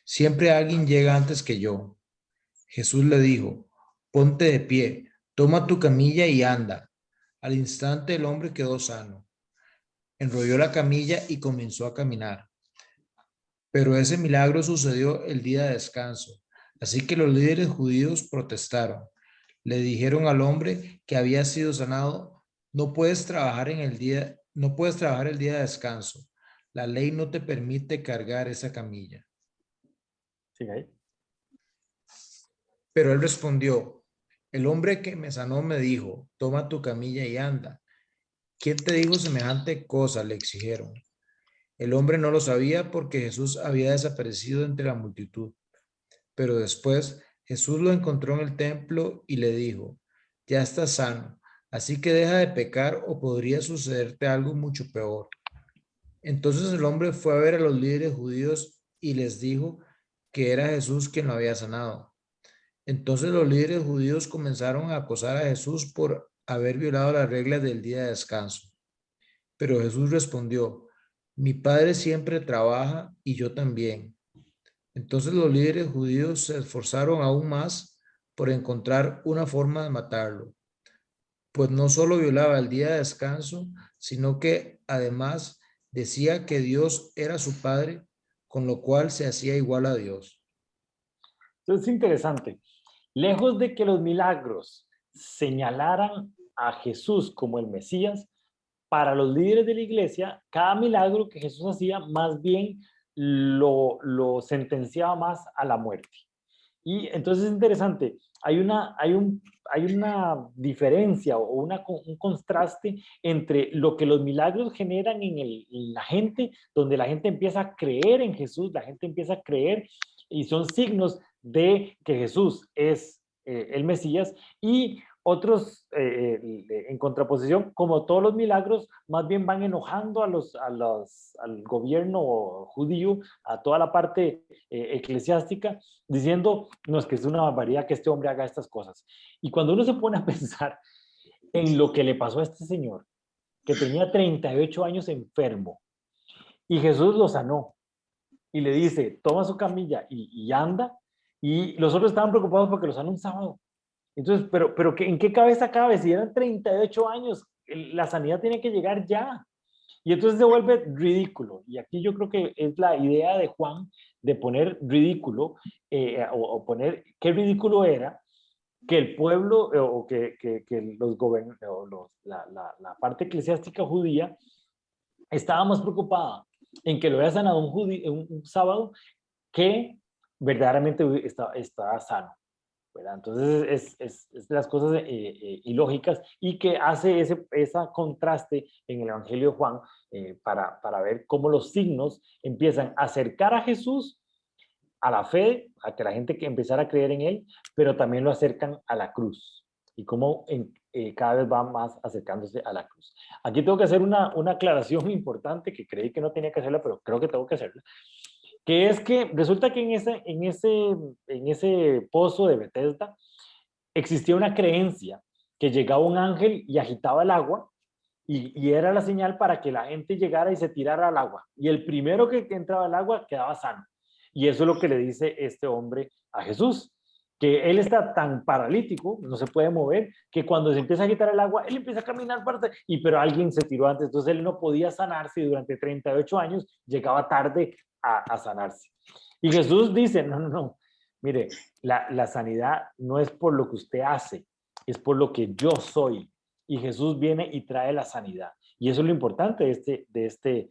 Siempre alguien llega antes que yo. Jesús le dijo, ponte de pie, toma tu camilla y anda. Al instante el hombre quedó sano. Enrolló la camilla y comenzó a caminar. Pero ese milagro sucedió el día de descanso. Así que los líderes judíos protestaron. Le dijeron al hombre que había sido sanado, no puedes trabajar el día de descanso. La ley no te permite cargar esa camilla. ¿Sigue ahí? Pero él respondió, el hombre que me sanó me dijo, toma tu camilla y anda. ¿Quién te dijo semejante cosa? Le exigieron. El hombre no lo sabía porque Jesús había desaparecido entre la multitud. Pero después Jesús lo encontró en el templo y le dijo, ya estás sano, así que deja de pecar o podría sucederte algo mucho peor. Entonces el hombre fue a ver a los líderes judíos y les dijo que era Jesús quien lo había sanado. Entonces los líderes judíos comenzaron a acosar a Jesús por haber violado las reglas del día de descanso. Pero Jesús respondió, mi padre siempre trabaja y yo también. Entonces los líderes judíos se esforzaron aún más por encontrar una forma de matarlo, pues no solo violaba el día de descanso, sino que además decía que Dios era su padre, con lo cual se hacía igual a Dios. Entonces es interesante. Lejos de que los milagros señalaran a Jesús como el Mesías, para los líderes de la iglesia, cada milagro que Jesús hacía más bien lo sentenciaba más a la muerte. Y entonces es interesante, hay una diferencia o un contraste entre lo que los milagros generan en la gente, donde la gente empieza a creer en Jesús, la gente empieza a creer y son signos de que Jesús es el Mesías, y otros en contraposición, como todos los milagros, más bien van enojando al gobierno judío, a toda la parte eclesiástica, diciendo, no, es que es una barbaridad que este hombre haga estas cosas. Y cuando uno se pone a pensar en lo que le pasó a este señor, que tenía 38 años enfermo, y Jesús lo sanó, y le dice, toma su camilla y anda, y los otros estaban preocupados porque lo sanó un sábado. Entonces, pero ¿en qué cabeza cabe? Si eran 38 años, la sanidad tiene que llegar ya. Y entonces se vuelve ridículo. Y aquí yo creo que es la idea de Juan de poner ridículo, o poner qué ridículo era que el pueblo, o que los gobernadores, la parte eclesiástica judía, estaba más preocupada en que lo había sanado un sábado, que verdaderamente está sano. ¿Verdad? Entonces es las cosas ilógicas, y que hace ese contraste en el Evangelio de Juan, para ver cómo los signos empiezan a acercar a Jesús a la fe, a que la gente que empezara a creer en él, pero también lo acercan a la cruz, y cómo cada vez va más acercándose a la cruz. Aquí tengo que hacer una aclaración importante, que creí que no tenía que hacerla, pero creo que tengo que hacerla, que es que resulta que en ese pozo de Bethesda existía una creencia que llegaba un ángel y agitaba el agua, y era la señal para que la gente llegara y se tirara al agua, y el primero que entraba al agua quedaba sano. Y eso es lo que le dice este hombre a Jesús, que él está tan paralítico, no se puede mover, que cuando se empieza a agitar el agua, él empieza a caminar, pero alguien se tiró antes, entonces él no podía sanarse, y durante 38 años llegaba tarde a sanarse. Y Jesús dice, no, mire, la sanidad no es por lo que usted hace, es por lo que yo soy. Y Jesús viene y trae la sanidad. Y eso es lo importante de este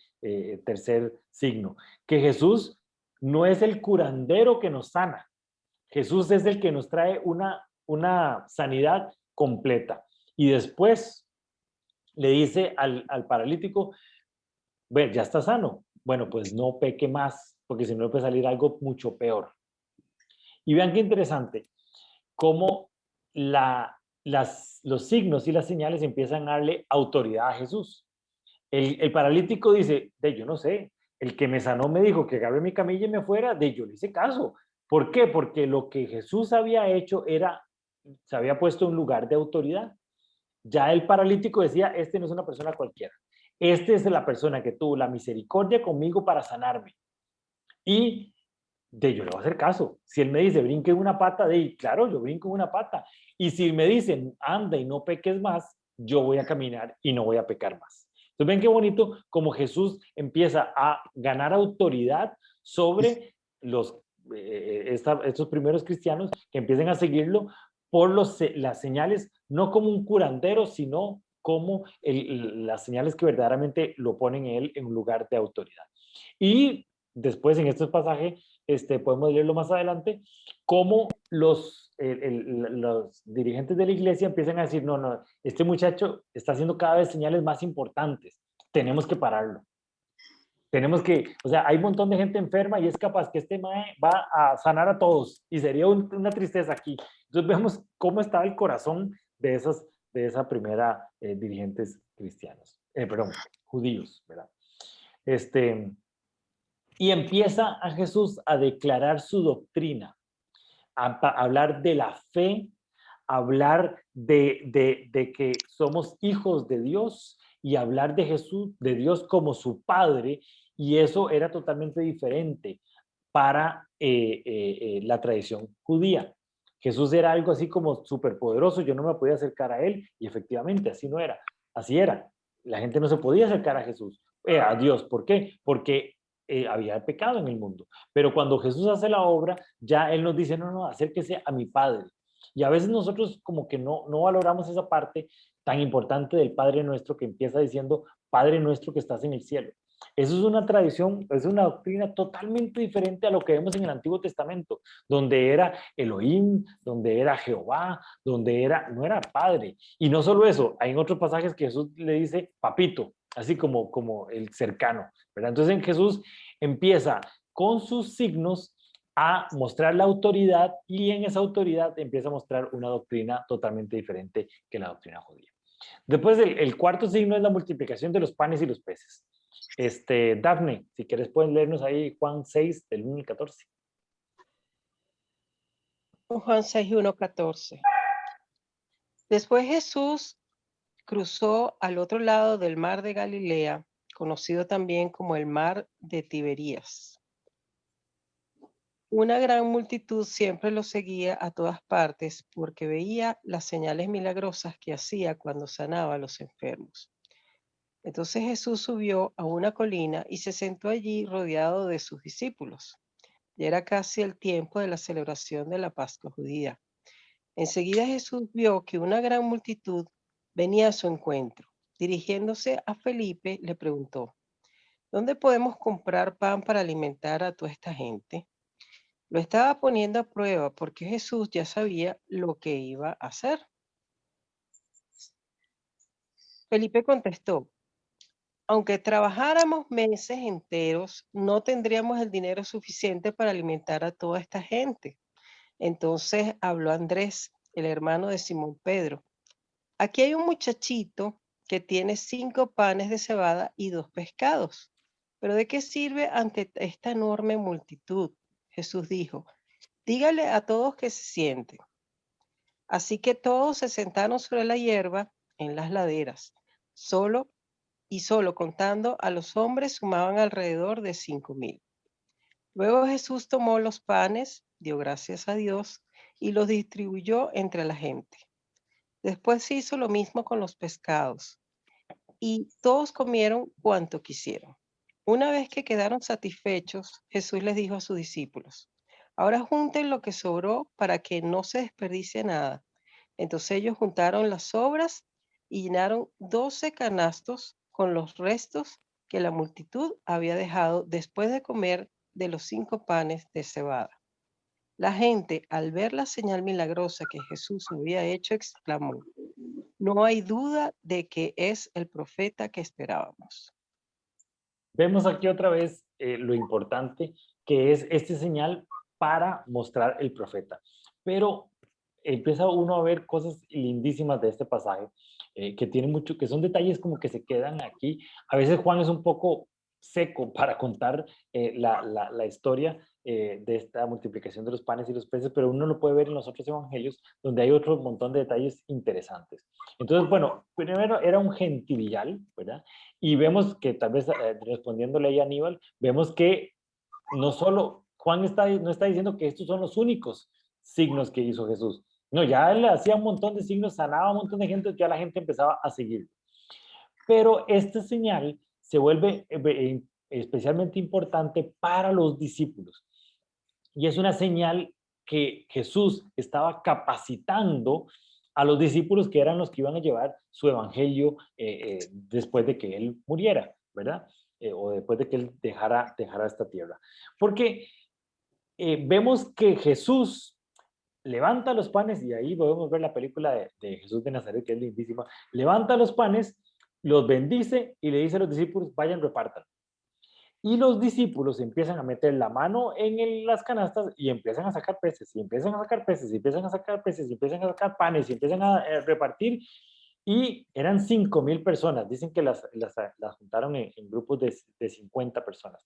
tercer signo, que Jesús no es el curandero que nos sana, Jesús es el que nos trae una sanidad completa. Y después le dice al paralítico, bueno, ya está sano, bueno, pues no peque más, porque si no puede salir algo mucho peor. Y vean qué interesante, cómo los signos y las señales empiezan a darle autoridad a Jesús. El paralítico dice, yo no sé, el que me sanó me dijo que agarre mi camilla y me fuera, yo le hice caso. ¿Por qué? Porque lo que Jesús había hecho se había puesto en un lugar de autoridad. Ya el paralítico decía, este no es una persona cualquiera, este es la persona que tuvo la misericordia conmigo para sanarme. Y yo le voy a hacer caso. Si él me dice, brinque en una pata, claro, yo brinco en una pata. Y si me dicen, anda y no peques más, yo voy a caminar y no voy a pecar más. Entonces ven qué bonito como Jesús empieza a ganar autoridad sobre estos primeros cristianos, que empiecen a seguirlo por las señales, no como un curandero, sino como las señales que verdaderamente lo ponen él en un lugar de autoridad. Y después en estos pasajes, podemos leerlo más adelante, cómo los dirigentes de la iglesia empiezan a decir, no, este muchacho está haciendo cada vez señales más importantes, tenemos que pararlo. Hay un montón de gente enferma y es capaz que este mae va a sanar a todos, y sería una tristeza aquí. Entonces vemos cómo estaba el corazón de esa primera dirigentes cristianos, judíos, ¿verdad? Y empieza a Jesús a declarar su doctrina, a hablar de la fe, a hablar de que somos hijos de Dios, y hablar de Jesús, de Dios como su Padre, y eso era totalmente diferente para la tradición judía. Jesús era algo así como superpoderoso, yo no me podía acercar a él, y efectivamente así no era, así era. La gente no se podía acercar a Jesús, a Dios. ¿Por qué? Porque había pecado en el mundo. Pero cuando Jesús hace la obra, ya él nos dice, no, acérquese a mi Padre. Y a veces nosotros como que no valoramos esa parte tan importante del Padre Nuestro, que empieza diciendo, Padre Nuestro que estás en el cielo. Eso es una tradición, es una doctrina totalmente diferente a lo que vemos en el Antiguo Testamento, donde era Elohim, donde era Jehová, donde no era Padre. Y no solo eso, hay en otros pasajes que Jesús le dice papito, así como el cercano, ¿verdad? Entonces Jesús empieza con sus signos a mostrar la autoridad, y en esa autoridad empieza a mostrar una doctrina totalmente diferente que la doctrina judía. Después el cuarto signo es la multiplicación de los panes y los peces. Dafne, si quieres pueden leernos ahí Juan 6 del 1 al 14. Juan 6, 1, 14. Después Jesús cruzó al otro lado del mar de Galilea, conocido también como el mar de Tiberías. Una gran multitud siempre lo seguía a todas partes porque veía las señales milagrosas que hacía cuando sanaba a los enfermos. Entonces Jesús subió a una colina y se sentó allí rodeado de sus discípulos. Ya era casi el tiempo de la celebración de la Pascua judía. Enseguida Jesús vio que una gran multitud venía a su encuentro. Dirigiéndose a Felipe, le preguntó: ¿dónde podemos comprar pan para alimentar a toda esta gente? Lo estaba poniendo a prueba porque Jesús ya sabía lo que iba a hacer. Felipe contestó: aunque trabajáramos meses enteros, no tendríamos el dinero suficiente para alimentar a toda esta gente. Entonces habló Andrés, el hermano de Simón Pedro. Aquí hay un muchachito que tiene 5 panes de cebada y 2 pescados. ¿Pero de qué sirve ante esta enorme multitud? Jesús dijo: dígale a todos que se sienten. Así que todos se sentaron sobre la hierba en las laderas. Solo contando a los hombres sumaban alrededor de 5,000. Luego Jesús tomó los panes, dio gracias a Dios y los distribuyó entre la gente. Después hizo lo mismo con los pescados y todos comieron cuanto quisieron. Una vez que quedaron satisfechos, Jesús les dijo a sus discípulos: ahora junten lo que sobró para que no se desperdicie nada. Entonces ellos juntaron las sobras y llenaron 12 canastos con los restos que la multitud había dejado después de comer de los 5 panes de cebada. La gente, al ver la señal milagrosa que Jesús había hecho, exclamó: no hay duda de que es el profeta que esperábamos. Vemos aquí otra vez lo importante que es este señal para mostrar el profeta. Pero empieza uno a ver cosas lindísimas de este pasaje, que tiene mucho, que son detalles como que se quedan aquí. A veces Juan es un poco seco para contar la historia de esta multiplicación de los panes y los peces, pero uno lo puede ver en los otros evangelios, donde hay otro montón de detalles interesantes. Entonces, bueno, primero era un gentilillal, ¿verdad? Y vemos que tal vez, respondiéndole ahí a Aníbal, vemos que no solo Juan no está diciendo que estos son los únicos signos que hizo Jesús. No, ya él hacía un montón de signos, sanaba a un montón de gente, ya la gente empezaba a seguir. Pero esta señal se vuelve especialmente importante para los discípulos. Y es una señal que Jesús estaba capacitando a los discípulos que eran los que iban a llevar su evangelio después de que él muriera, ¿verdad? O después de que él dejara esta tierra. Porque vemos que Jesús levanta los panes, y ahí podemos ver la película de Jesús de Nazaret, que es lindísima. Levanta los panes, los bendice y le dice a los discípulos: vayan, repartan. Y los discípulos empiezan a meter la mano en las canastas y empiezan a sacar peces, y empiezan a sacar peces, y empiezan a sacar peces, y empiezan a sacar panes, y empiezan a repartir. Y eran 5,000 personas. Dicen que las juntaron en grupos de 50 personas.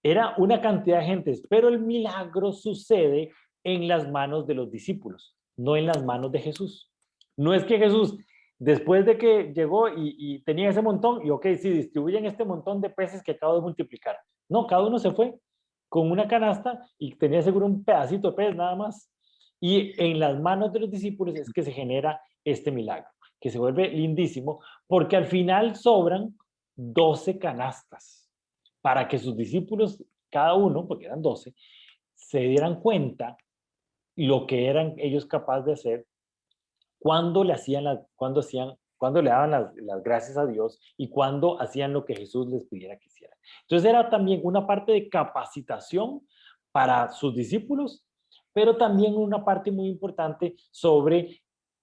Era una cantidad de gente, pero el milagro sucede en las manos de los discípulos, no en las manos de Jesús. No es que Jesús, después de que llegó y tenía ese montón, y ok, sí, distribuyen este montón de peces que acabo de multiplicar. No, cada uno se fue con una canasta y tenía seguro un pedacito de pez nada más. Y en las manos de los discípulos es que se genera este milagro, que se vuelve lindísimo, porque al final sobran 12 canastas para que sus discípulos, cada uno, porque eran 12, se dieran cuenta lo que eran ellos capaces de hacer cuando le daban las gracias a Dios y cuando hacían lo que Jesús les pidiera que hicieran. Entonces era también una parte de capacitación para sus discípulos, pero también una parte muy importante sobre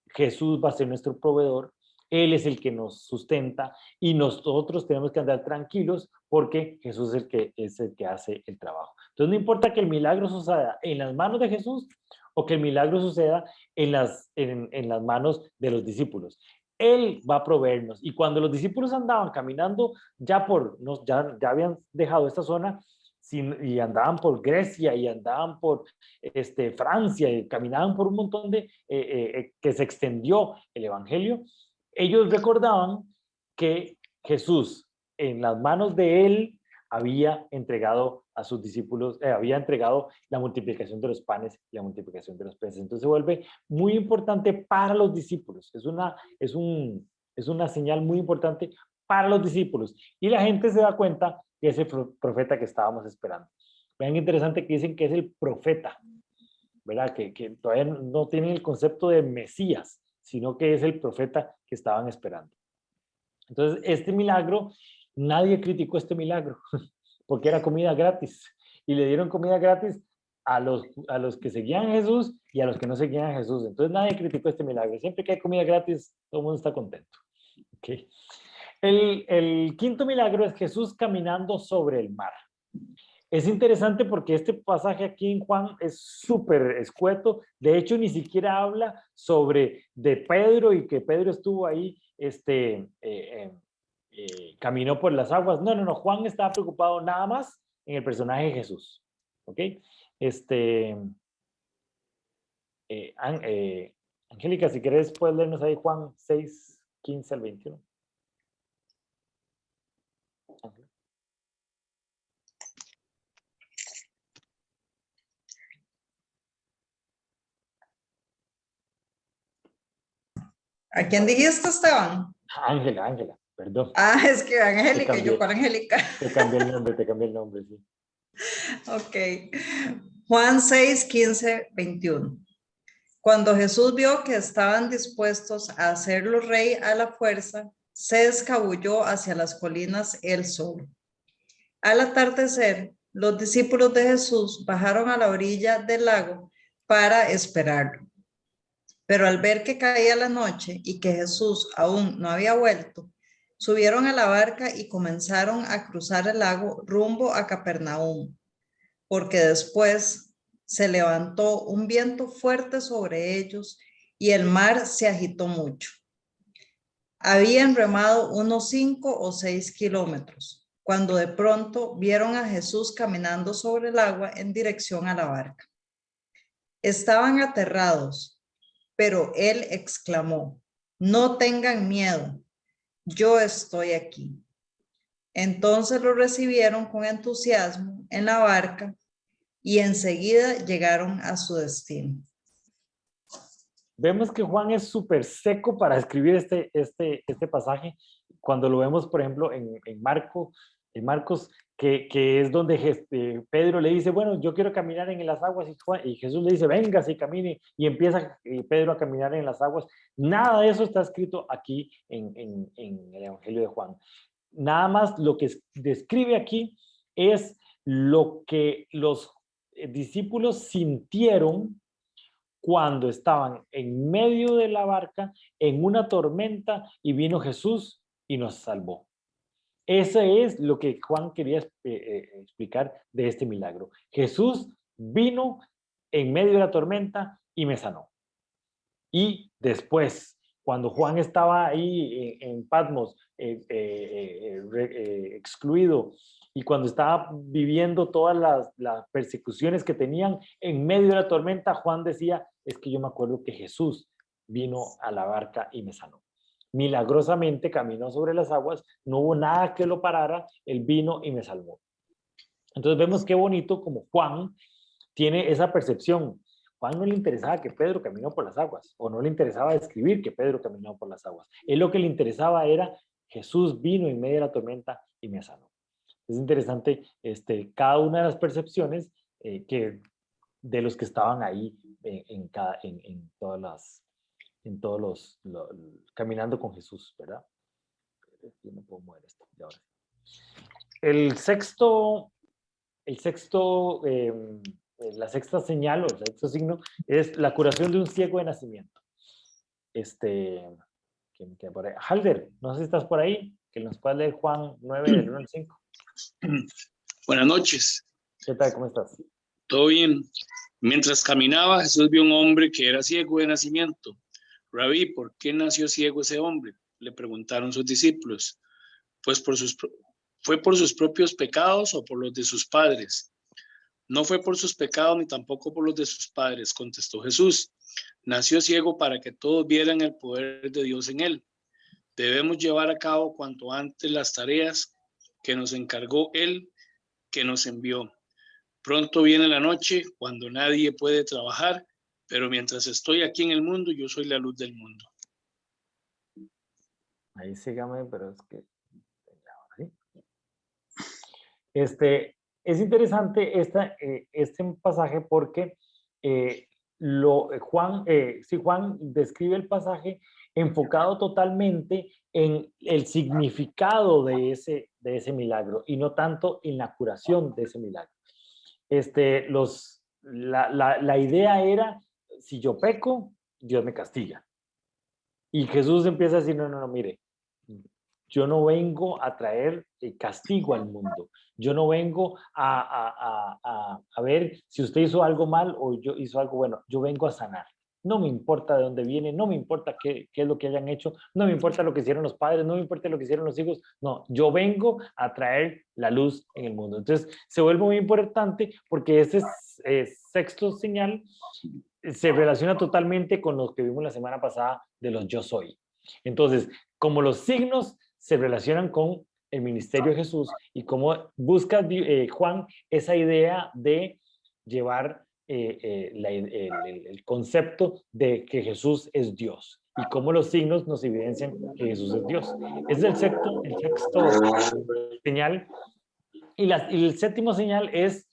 Jesús va a ser nuestro proveedor, Él es el que nos sustenta y nosotros tenemos que andar tranquilos porque Jesús es el que hace el trabajo. Entonces no importa que el milagro suceda en las manos de Jesús o que el milagro suceda en las manos de los discípulos. Él va a proveernos. Y cuando los discípulos andaban caminando ya habían dejado esta zona y andaban por Grecia y andaban por Francia y caminaban por un montón de que se extendió el evangelio, ellos recordaban que Jesús en las manos de él había entregado a sus discípulos, había entregado la multiplicación de los panes y la multiplicación de los peces. Entonces se vuelve muy importante para los discípulos. Es una señal muy importante para los discípulos. Y la gente se da cuenta que es el profeta que estábamos esperando. Vean qué interesante que dicen que es el profeta, ¿verdad? Que todavía no tienen el concepto de Mesías, sino que es el profeta que estaban esperando. Entonces, este milagro, nadie criticó este milagro, porque era comida gratis. Y le dieron comida gratis a los que seguían a Jesús y a los que no seguían a Jesús. Entonces, nadie criticó este milagro. Siempre que hay comida gratis, todo el mundo está contento. ¿Okay? El quinto milagro es Jesús caminando sobre el mar. Es interesante porque este pasaje aquí en Juan es súper escueto. De hecho, ni siquiera habla sobre de Pedro y que Pedro estuvo ahí, caminó por las aguas. No. Juan estaba preocupado nada más en el personaje de Jesús. ¿Ok? Angélica, si querés, puedes leernos ahí Juan 6, 15 al 21. ¿A quién dijiste, Esteban? Ángela, perdón. Ah, es que Angélica, yo por Angélica. Te cambié el nombre, sí. Ok. Juan 6, 15, 21. Cuando Jesús vio que estaban dispuestos a hacerlo rey a la fuerza, se escabulló hacia las colinas él solo. Al atardecer, los discípulos de Jesús bajaron a la orilla del lago para esperarlo. Pero al ver que caía la noche y que Jesús aún no había vuelto, subieron a la barca y comenzaron a cruzar el lago rumbo a Capernaum, porque después se levantó un viento fuerte sobre ellos y el mar se agitó mucho. Habían remado unos 5 o 6 kilómetros, cuando de pronto vieron a Jesús caminando sobre el agua en dirección a la barca. Estaban aterrados, pero él exclamó: no tengan miedo, yo estoy aquí. Entonces lo recibieron con entusiasmo en la barca y enseguida llegaron a su destino. Vemos que Juan es súper seco para escribir este pasaje. Cuando lo vemos, por ejemplo, en Marcos, que es donde Pedro le dice, bueno, yo quiero caminar en las aguas, y Jesús le dice, véngase y camine, y empieza Pedro a caminar en las aguas. Nada de eso está escrito aquí en el Evangelio de Juan. Nada más lo que describe aquí es lo que los discípulos sintieron cuando estaban en medio de la barca, en una tormenta, y vino Jesús y nos salvó. Ese es lo que Juan quería explicar de este milagro. Jesús vino en medio de la tormenta y me sanó. Y después, cuando Juan estaba ahí en Patmos, excluido, y cuando estaba viviendo todas las persecuciones que tenían en medio de la tormenta, Juan decía, es que yo me acuerdo que Jesús vino a la barca y me sanó. Milagrosamente caminó sobre las aguas, no hubo nada que lo parara, él vino y me salvó. Entonces vemos qué bonito como Juan tiene esa percepción. Juan no le interesaba que Pedro caminó por las aguas, o no le interesaba describir que Pedro caminó por las aguas. Él lo que le interesaba era, Jesús vino en medio de la tormenta y me sanó. Es interesante cada una de las percepciones que de los que estaban ahí caminando con Jesús, ¿verdad? Yo no puedo mover esto. La sexta señal o el sexto signo es la curación de un ciego de nacimiento. ¿Quién queda por ahí? Halder, no sé si estás por ahí, que nos puedas leer Juan 9 del 1 al 5. Buenas noches. ¿Qué tal? ¿Cómo estás? ¿Todo bien? Mientras caminaba, Jesús vio un hombre que era ciego de nacimiento. Rabí, ¿por qué nació ciego ese hombre? Le preguntaron sus discípulos. Pues ¿fue por sus propios pecados o por los de sus padres? No fue por sus pecados ni tampoco por los de sus padres, contestó Jesús. Nació ciego para que todos vieran el poder de Dios en él. Debemos llevar a cabo cuanto antes las tareas que nos encargó él, que nos envió. Pronto viene la noche cuando nadie puede trabajar, pero mientras estoy aquí en el mundo, yo soy la luz del mundo. Ahí sígame, pero es que... es interesante este pasaje porque Juan describe el pasaje enfocado totalmente en el significado de ese milagro y no tanto en la curación de ese milagro. La idea era, si yo peco, Dios me castiga. Y Jesús empieza a decir, no, mire, yo no vengo a traer castigo al mundo. Yo no vengo a ver si usted hizo algo mal o yo hizo algo bueno. Yo vengo a sanar. No me importa de dónde viene, no me importa qué es lo que hayan hecho, no me importa lo que hicieron los padres, no me importa lo que hicieron los hijos. No, yo vengo a traer la luz en el mundo. Entonces, se vuelve muy importante porque este sexto señal se relaciona totalmente con lo que vimos la semana pasada de los yo soy. Entonces, como los signos se relacionan con el ministerio de Jesús y cómo busca Juan esa idea de llevar el concepto de que Jesús es Dios y cómo los signos nos evidencian que Jesús es Dios. Es el sexto señal. Y el séptimo señal es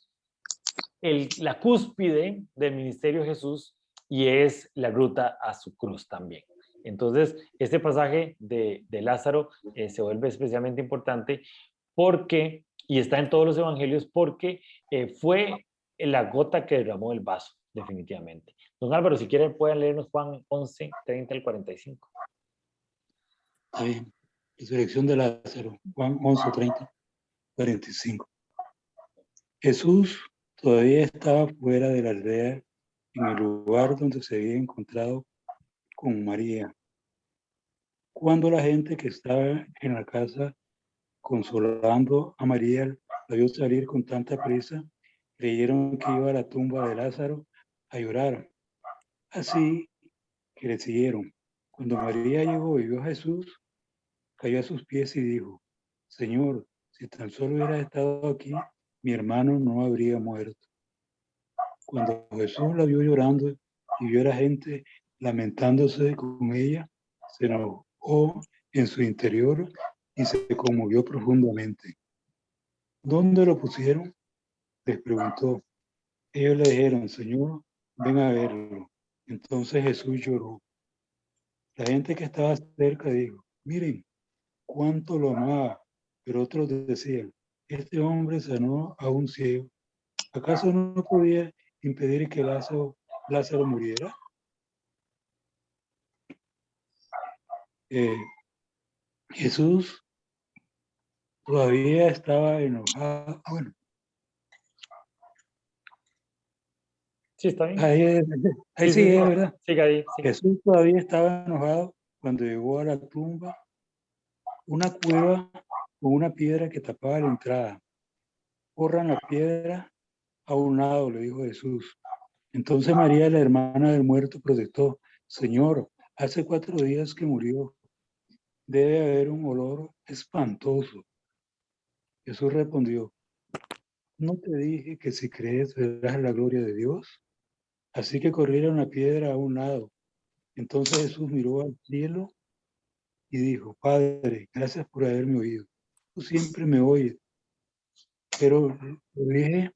la cúspide del ministerio de Jesús y es la ruta a su cruz también. Entonces, este pasaje de Lázaro se vuelve especialmente importante porque, y está en todos los evangelios, porque fue la gota que derramó el vaso, definitivamente. Don Álvaro, si quieren pueden leernos Juan 11, 30 al 45. Está bien. Resurrección de Lázaro, Juan 11, 30, 45. Jesús todavía estaba fuera de la aldea, en el lugar donde se había encontrado con María. Cuando la gente que estaba en la casa consolando a María la vio salir con tanta prisa, creyeron que iba a la tumba de Lázaro a llorar. Así que le siguieron. Cuando María llegó y vio a Jesús, cayó a sus pies y dijo: Señor, si tan solo hubiera estado aquí, mi hermano no habría muerto. Cuando Jesús la vio llorando y vio a la gente lamentándose con ella, se enojó en su interior y se conmovió profundamente. ¿Dónde lo pusieron?, les preguntó. Ellos le dijeron: Señor, ven a verlo. Entonces Jesús lloró. La gente que estaba cerca dijo: miren cuánto lo amaba. Pero otros decían: este hombre sanó a un ciego. ¿Acaso no podía impedir que Lázaro muriera? Jesús todavía estaba enojado. Bueno, sí, está bien. Ahí sí, ¿verdad? Sigue ahí. Jesús todavía estaba enojado cuando llegó a la tumba, una cueva con una piedra que tapaba la entrada. Corran la piedra a un lado, le dijo Jesús. Entonces María, la hermana del muerto, protestó: Señor, hace 4 días que murió. Debe haber un olor espantoso. Jesús respondió: ¿no te dije que si crees verás la gloria de Dios? Así que corrieron la piedra a un lado. Entonces Jesús miró al cielo y dijo: Padre, gracias por haberme oído. Tú siempre me oyes. Pero lo dije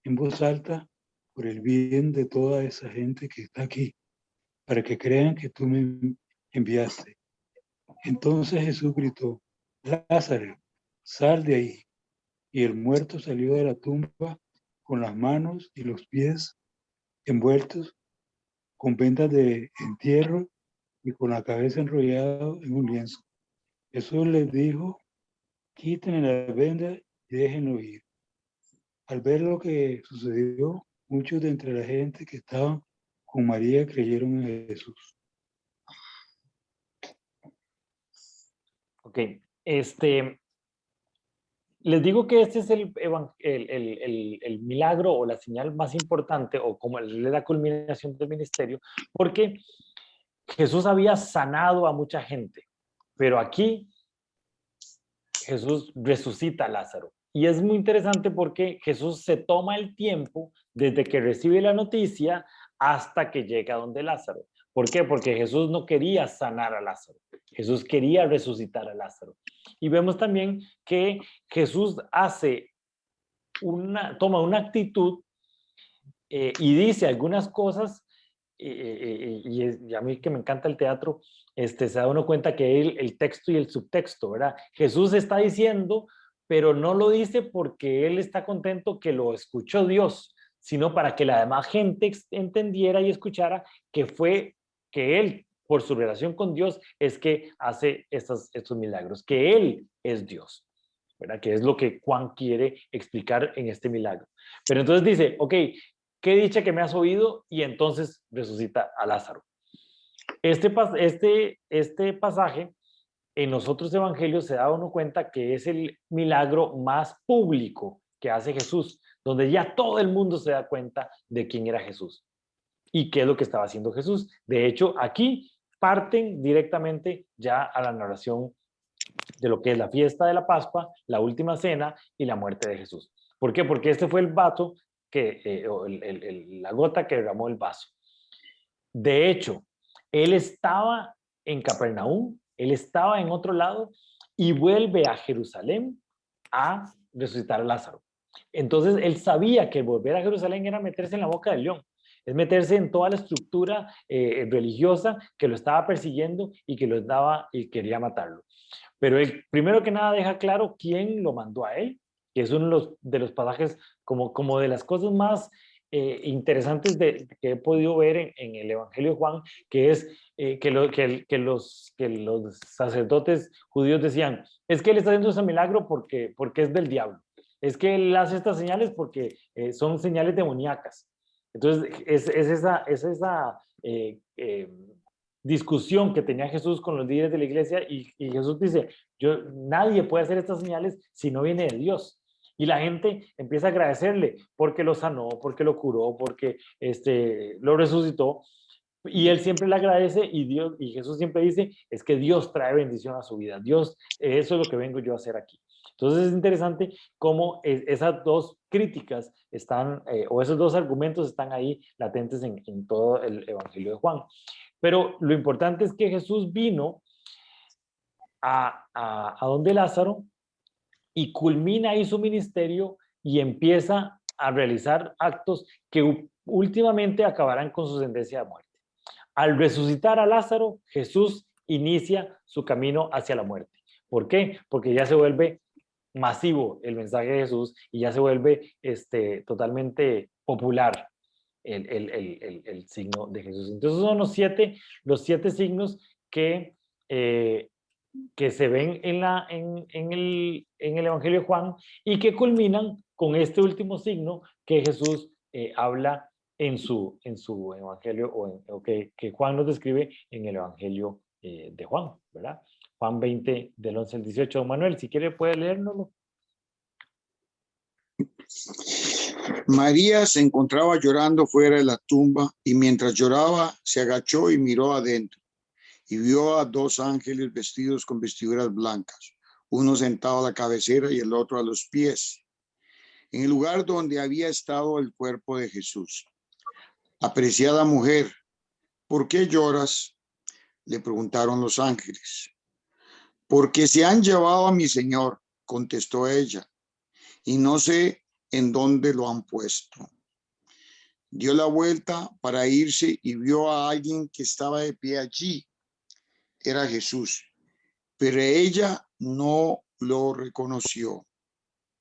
en voz alta por el bien de toda esa gente que está aquí, para que crean que tú me enviaste. Entonces Jesús gritó: Lázaro, sal de ahí. Y el muerto salió de la tumba con las manos y los pies envueltos con vendas de entierro y con la cabeza enrollada en un lienzo. Jesús les dijo, quiten la venda y déjenlo ir. Al ver lo que sucedió, muchos de entre la gente que estaban con María creyeron en Jesús. Ok, les digo que este es el milagro o la señal más importante, o como la culminación del ministerio, porque Jesús había sanado a mucha gente, pero aquí Jesús resucita a Lázaro. Y es muy interesante porque Jesús se toma el tiempo desde que recibe la noticia hasta que llega donde Lázaro. ¿Por qué? Porque Jesús no quería sanar a Lázaro. Jesús quería resucitar a Lázaro. Y vemos también que Jesús toma una actitud y dice algunas cosas, y a mí que me encanta el teatro, se da uno cuenta que el texto y el subtexto, ¿verdad? Jesús está diciendo, pero no lo dice porque él está contento que lo escuchó Dios, sino para que la demás gente entendiera y escuchara que fue que él, por su relación con Dios, es que hace estos milagros, que él es Dios, ¿verdad? Que es lo que Juan quiere explicar en este milagro. Pero entonces dice, ok, qué dicha que me has oído, y entonces resucita a Lázaro. Este pasaje en los otros evangelios se da uno cuenta que es el milagro más público que hace Jesús, donde ya todo el mundo se da cuenta de quién era Jesús y qué es lo que estaba haciendo Jesús. De hecho, aquí parten directamente ya a la narración de lo que es la fiesta de la Pascua, la última cena y la muerte de Jesús. ¿Por qué? Porque este fue el vaso la gota que derramó el vaso. De hecho, él estaba en Capernaum, él estaba en otro lado y vuelve a Jerusalén a resucitar a Lázaro. Entonces, él sabía que volver a Jerusalén era meterse en la boca del león, es meterse en toda la estructura religiosa que lo estaba persiguiendo y que lo daba y quería matarlo. Pero él, primero que nada, deja claro quién lo mandó a él, que es uno de los pasajes como de las cosas más interesantes que he podido ver en el Evangelio de Juan, que es que los sacerdotes judíos decían, es que él está haciendo ese milagro porque es del diablo, es que él hace estas señales porque son señales demoníacas. Entonces, es esa discusión que tenía Jesús con los líderes de la iglesia, y Jesús dice, nadie puede hacer estas señales si no viene de Dios. Y la gente empieza a agradecerle porque lo sanó, porque lo curó, porque lo resucitó. Y él siempre le agradece, y Jesús siempre dice, es que Dios trae bendición a su vida. Dios, eso es lo que vengo yo a hacer aquí. Entonces es interesante cómo esas dos críticas están, o esos dos argumentos están ahí latentes en todo el Evangelio de Juan. Pero lo importante es que Jesús vino a donde Lázaro y culmina ahí su ministerio y empieza a realizar actos que últimamente acabarán con su sentencia de muerte. Al resucitar a Lázaro, Jesús inicia su camino hacia la muerte. ¿Por qué? Porque ya se vuelve masivo el mensaje de Jesús y ya se vuelve totalmente popular el signo de Jesús. Entonces son los siete signos que se ven en el Evangelio de Juan y que culminan con este último signo que Jesús habla en su Evangelio, o que Juan nos describe en el Evangelio de Juan, ¿verdad? Juan 20, del 11 al 18. Manuel, si quiere puede leérnoslo. María se encontraba llorando fuera de la tumba, y mientras lloraba se agachó y miró adentro, y vio a dos ángeles vestidos con vestiduras blancas, uno sentado a la cabecera y el otro a los pies, en el lugar donde había estado el cuerpo de Jesús. Apreciada mujer, ¿por qué lloras?, le preguntaron los ángeles. Porque se han llevado a mi Señor, contestó ella, y no sé en dónde lo han puesto. Dio la vuelta para irse y vio a alguien que estaba de pie allí. Era Jesús, pero ella no lo reconoció.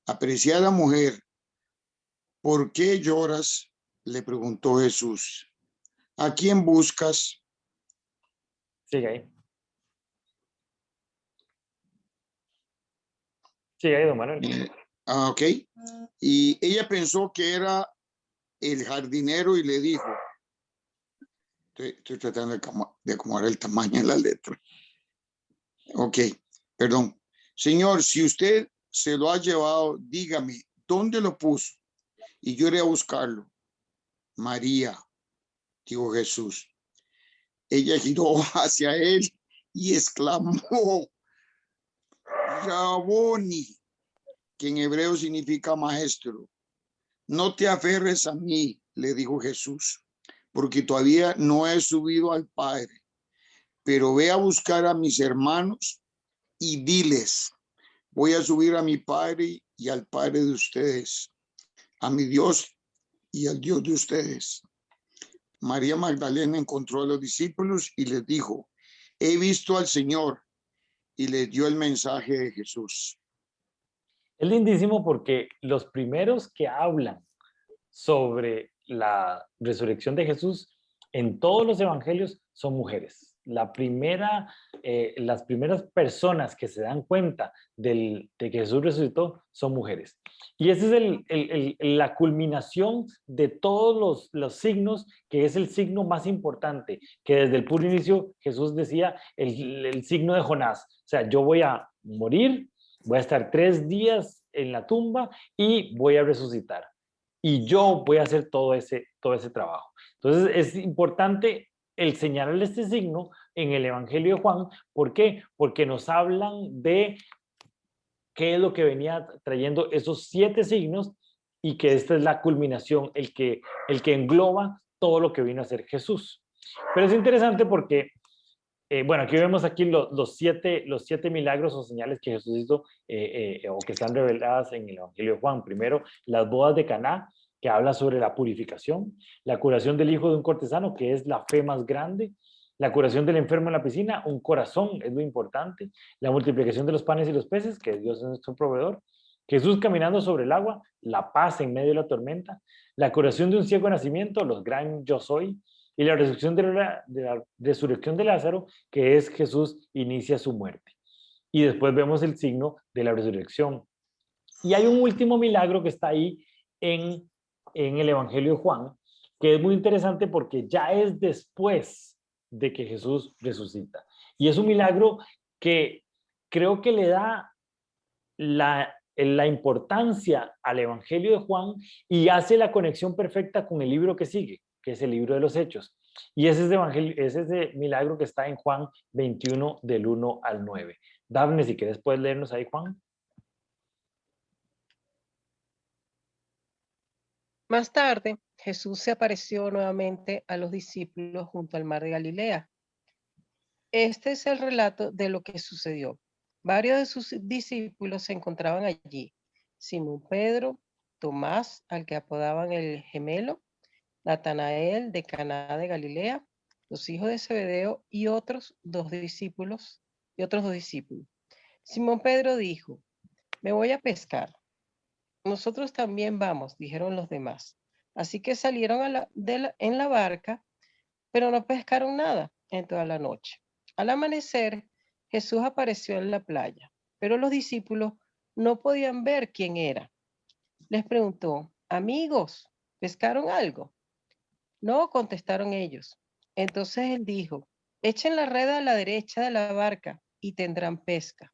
Apreciada mujer, ¿por qué lloras?, le preguntó Jesús. ¿A quién buscas? Sigue ahí. Sigue ahí, don Manuel. Ok. Y ella pensó que era el jardinero y le dijo, estoy tratando de acomodar el tamaño de la letra. Ok, perdón. Señor, si usted se lo ha llevado, dígame, ¿dónde lo puso? Y yo iré a buscarlo. María, dijo Jesús. Ella giró hacia él y exclamó, Raboni, que en hebreo significa maestro. No te aferres a mí, le dijo Jesús, porque todavía no he subido al Padre, pero ve a buscar a mis hermanos y diles, voy a subir a mi Padre y al Padre de ustedes, a mi Dios y al Dios de ustedes. María Magdalena encontró a los discípulos y les dijo, he visto al Señor, y les dio el mensaje de Jesús. Es lindísimo porque los primeros que hablan sobre la resurrección de Jesús en todos los evangelios son mujeres. Las primeras personas que se dan cuenta de que Jesús resucitó son mujeres. Y esa es la culminación de todos los signos, que es el signo más importante, que desde el puro inicio Jesús decía el signo de Jonás. O sea, yo voy a morir, voy a estar 3 días en la tumba y voy a resucitar. Y yo voy a hacer todo ese trabajo. Entonces es importante el señalar este signo en el Evangelio de Juan. ¿Por qué? Porque nos hablan de qué es lo que venía trayendo esos 7 signos y que esta es la culminación, el que engloba todo lo que vino a hacer Jesús. Pero es interesante porque, bueno, aquí vemos aquí los siete milagros o señales que Jesús hizo o que están reveladas en el Evangelio de Juan. Primero, las bodas de Caná, que habla sobre la purificación, la curación del hijo de un cortesano, que es la fe más grande, la curación del enfermo en la piscina, un corazón es lo importante, la multiplicación de los panes y los peces, que Dios es nuestro proveedor, Jesús caminando sobre el agua, la paz en medio de la tormenta, la curación de un ciego de nacimiento, los gran yo soy, y la resurrección de Lázaro, que es Jesús inicia su muerte. Y después vemos el signo de la resurrección. Y hay un último milagro que está ahí en el Evangelio de Juan, que es muy interesante porque ya es después de que Jesús resucita. Y es un milagro que creo que le da la importancia al Evangelio de Juan y hace la conexión perfecta con el libro que sigue, que es el libro de los Hechos. Y ese es ese milagro que está en Juan 21, del 1 al 9. Dafne, si quieres, puedes leernos ahí, Juan. Más tarde, Jesús se apareció nuevamente a los discípulos junto al mar de Galilea. Este es el relato de lo que sucedió. Varios de sus discípulos se encontraban allí. Simón Pedro, Tomás, al que apodaban el gemelo, Natanael de Caná de Galilea, los hijos de Zebedeo y otros dos discípulos. Simón Pedro dijo, me voy a pescar. Nosotros también vamos, dijeron los demás. Así que salieron en la barca, pero no pescaron nada en toda la noche. Al amanecer, Jesús apareció en la playa, pero los discípulos no podían ver quién era. Les preguntó, amigos, ¿pescaron algo? No, contestaron ellos. Entonces él dijo, echen la red a la derecha de la barca y tendrán pesca.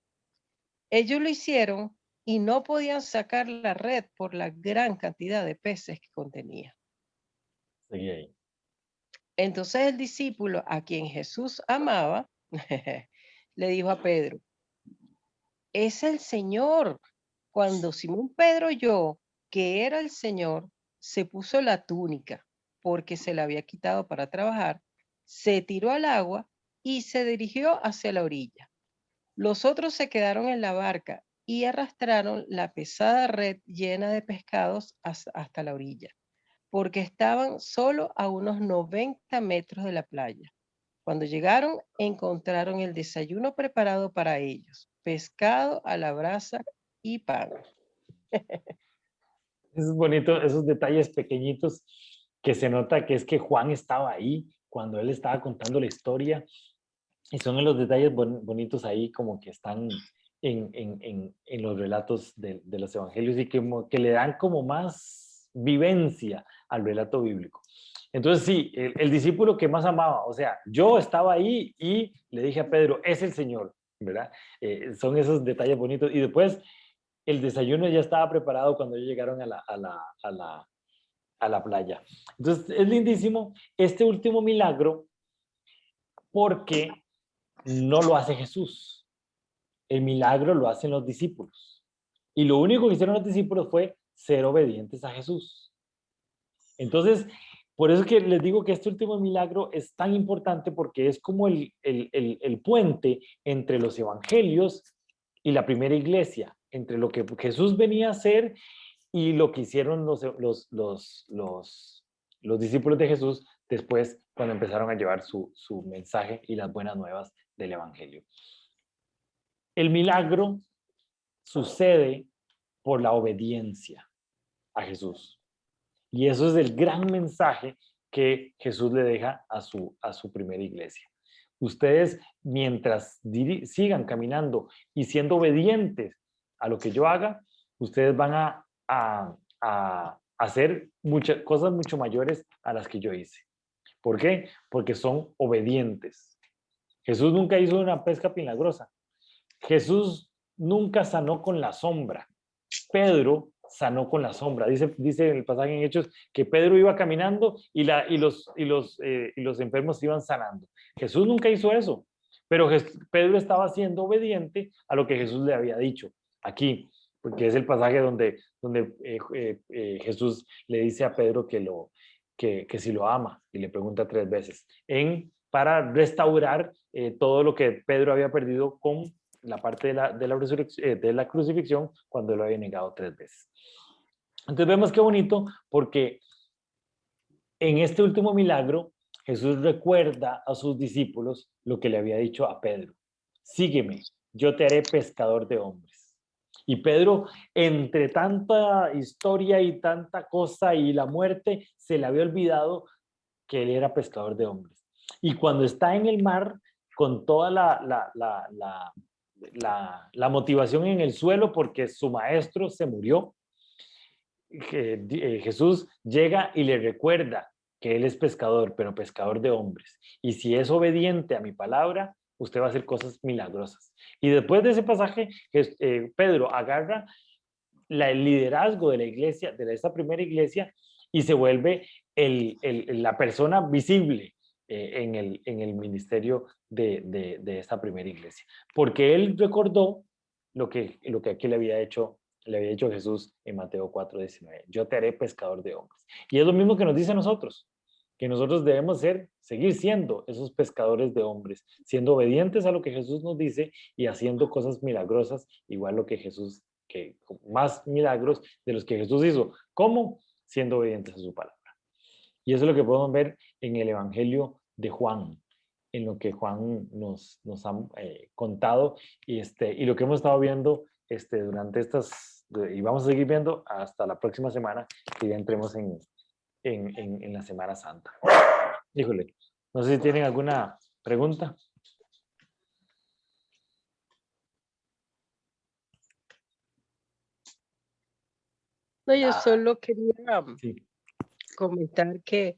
Ellos lo hicieron y no podían sacar la red por la gran cantidad de peces que contenía. Seguí ahí. Entonces el discípulo a quien Jesús amaba, le dijo a Pedro, es el Señor. Cuando Simón Pedro oyó que era el Señor, se puso la túnica porque se la había quitado para trabajar, se tiró al agua y se dirigió hacia la orilla. Los otros se quedaron en la barca y arrastraron la pesada red llena de pescados hasta la orilla, porque estaban solo a unos 90 metros de la playa. Cuando llegaron, encontraron el desayuno preparado para ellos, pescado a la brasa y pan. Es bonito, esos detalles pequeñitos que se nota que es que Juan estaba ahí cuando él estaba contando la historia Y son en los detalles bonitos ahí como que están en los relatos de los evangelios y que le dan como más vivencia al relato bíblico. Entonces sí, el discípulo que más amaba, o sea, yo estaba ahí y le dije a Pedro, es el Señor, ¿verdad? Son esos detalles bonitos. Y después el desayuno ya estaba preparado cuando ellos llegaron a la playa. Entonces es lindísimo este último milagro porque no lo hace Jesús. El milagro lo hacen los discípulos. Y lo único que hicieron los discípulos fue ser obedientes a Jesús. Entonces, por eso es que les digo que este último milagro es tan importante porque es como el puente entre los evangelios y la primera iglesia, entre lo que Jesús venía a hacer y lo que hicieron los discípulos de Jesús después cuando empezaron a llevar su mensaje y las buenas nuevas del evangelio. El milagro sucede por la obediencia a Jesús. Y eso es el gran mensaje que Jesús le deja a su primera iglesia. Ustedes, mientras sigan caminando y siendo obedientes a lo que yo haga, ustedes van a hacer muchas cosas mucho mayores a las que yo hice. ¿Por qué? Porque son obedientes. Jesús nunca hizo una pesca milagrosa. Jesús nunca sanó con la sombra. Pedro sanó con la sombra. Dice en el pasaje en Hechos que Pedro iba caminando y los enfermos iban sanando. Jesús nunca hizo eso, pero Pedro estaba siendo obediente a lo que Jesús le había dicho aquí, porque es el pasaje donde Jesús le dice a Pedro que si lo ama y le pregunta 3 veces para restaurar todo lo que Pedro había perdido con la parte de la crucifixión cuando lo había negado 3 veces. Entonces vemos qué bonito porque en este último milagro Jesús recuerda a sus discípulos lo que le había dicho a Pedro. Sígueme, yo te haré pescador de hombres. Y Pedro, entre tanta historia y tanta cosa y la muerte, se le había olvidado que él era pescador de hombres. Y cuando está en el mar, con toda la motivación en el suelo porque su maestro se murió, Jesús llega y le recuerda que él es pescador, pero pescador de hombres. Y si es obediente a mi palabra, usted va a hacer cosas milagrosas. Y después de ese pasaje, Pedro agarra el liderazgo de la iglesia, de esta primera iglesia, y se vuelve la persona visible en el ministerio de esta primera iglesia. Porque él recordó lo que aquí le había hecho Jesús en Mateo 4:19. Yo te haré pescador de hombres. Y es lo mismo que nos dice a nosotros, que nosotros debemos seguir siendo esos pescadores de hombres, siendo obedientes a lo que Jesús nos dice y haciendo cosas milagrosas, igual lo que Jesús, que más milagros de los que Jesús hizo. ¿Cómo? Siendo obedientes a su palabra. Y eso es lo que podemos ver en el Evangelio de Juan, en lo que Juan nos ha contado y lo que hemos estado viendo durante y vamos a seguir viendo hasta la próxima semana, que ya entremos en la Semana Santa. Híjole, no sé si tienen alguna pregunta. No, yo solo quería Sí. comentar que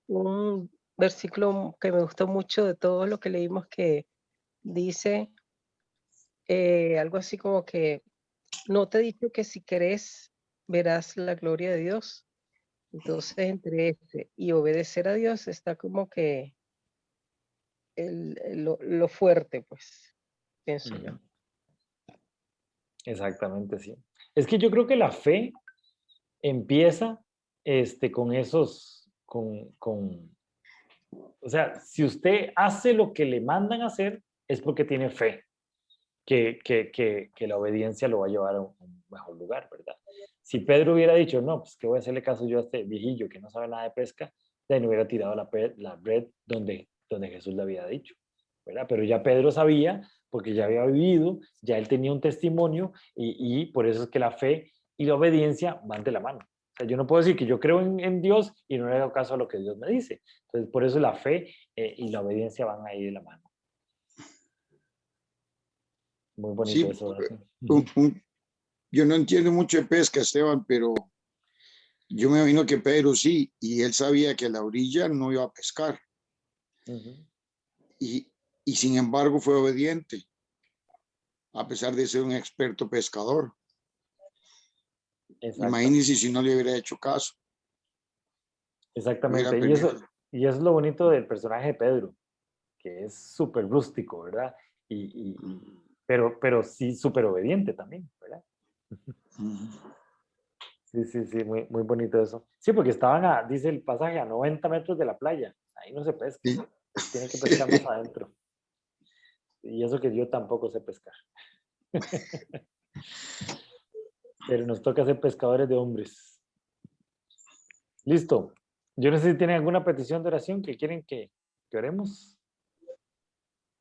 un versículo que me gustó mucho de todo lo que leímos que dice algo así como que no te he dicho que si crees verás la gloria de Dios. Entonces entre y obedecer a Dios está como que lo fuerte, pues, pienso yo. Exactamente, sí. Es que yo creo que la fe empieza con esos, o sea, si usted hace lo que le mandan a hacer, es porque tiene fe, que la obediencia lo va a llevar a un mejor lugar, ¿verdad? Si Pedro hubiera dicho, no, pues que voy a hacerle caso yo a este viejillo que no sabe nada de pesca, ya no hubiera tirado la red donde Jesús le había dicho, ¿verdad? Pero ya Pedro sabía, porque ya había vivido, ya él tenía un testimonio y por eso es que la fe y la obediencia van de la mano. O sea, yo no puedo decir que yo creo en Dios y no le hago caso a lo que Dios me dice. Entonces, por eso la fe y la obediencia van ahí de la mano. Muy bonito Sí, eso. ¿verdad? yo no entiendo mucho de pesca, Esteban, pero yo me imagino que Pedro sí, y él sabía que a la orilla no iba a pescar, Ujú. y sin embargo fue obediente, a pesar de ser un experto pescador. Exacto. Imagínense si no le hubiera hecho caso. Exactamente. Hubiera Y eso, perdido. y eso es lo bonito del personaje de Pedro, que es súper rústico, ¿verdad? Pero sí súper obediente también, ¿verdad? Sí, sí, sí, muy, muy bonito eso. Sí, porque estaban, dice el pasaje, a 90 metros de la playa. Ahí no se pesca. Sí. Tiene que pescar más adentro. Y eso que yo tampoco sé pescar. Pero nos toca ser pescadores de hombres. Listo. Yo no sé si tienen alguna petición de oración que quieren que oremos.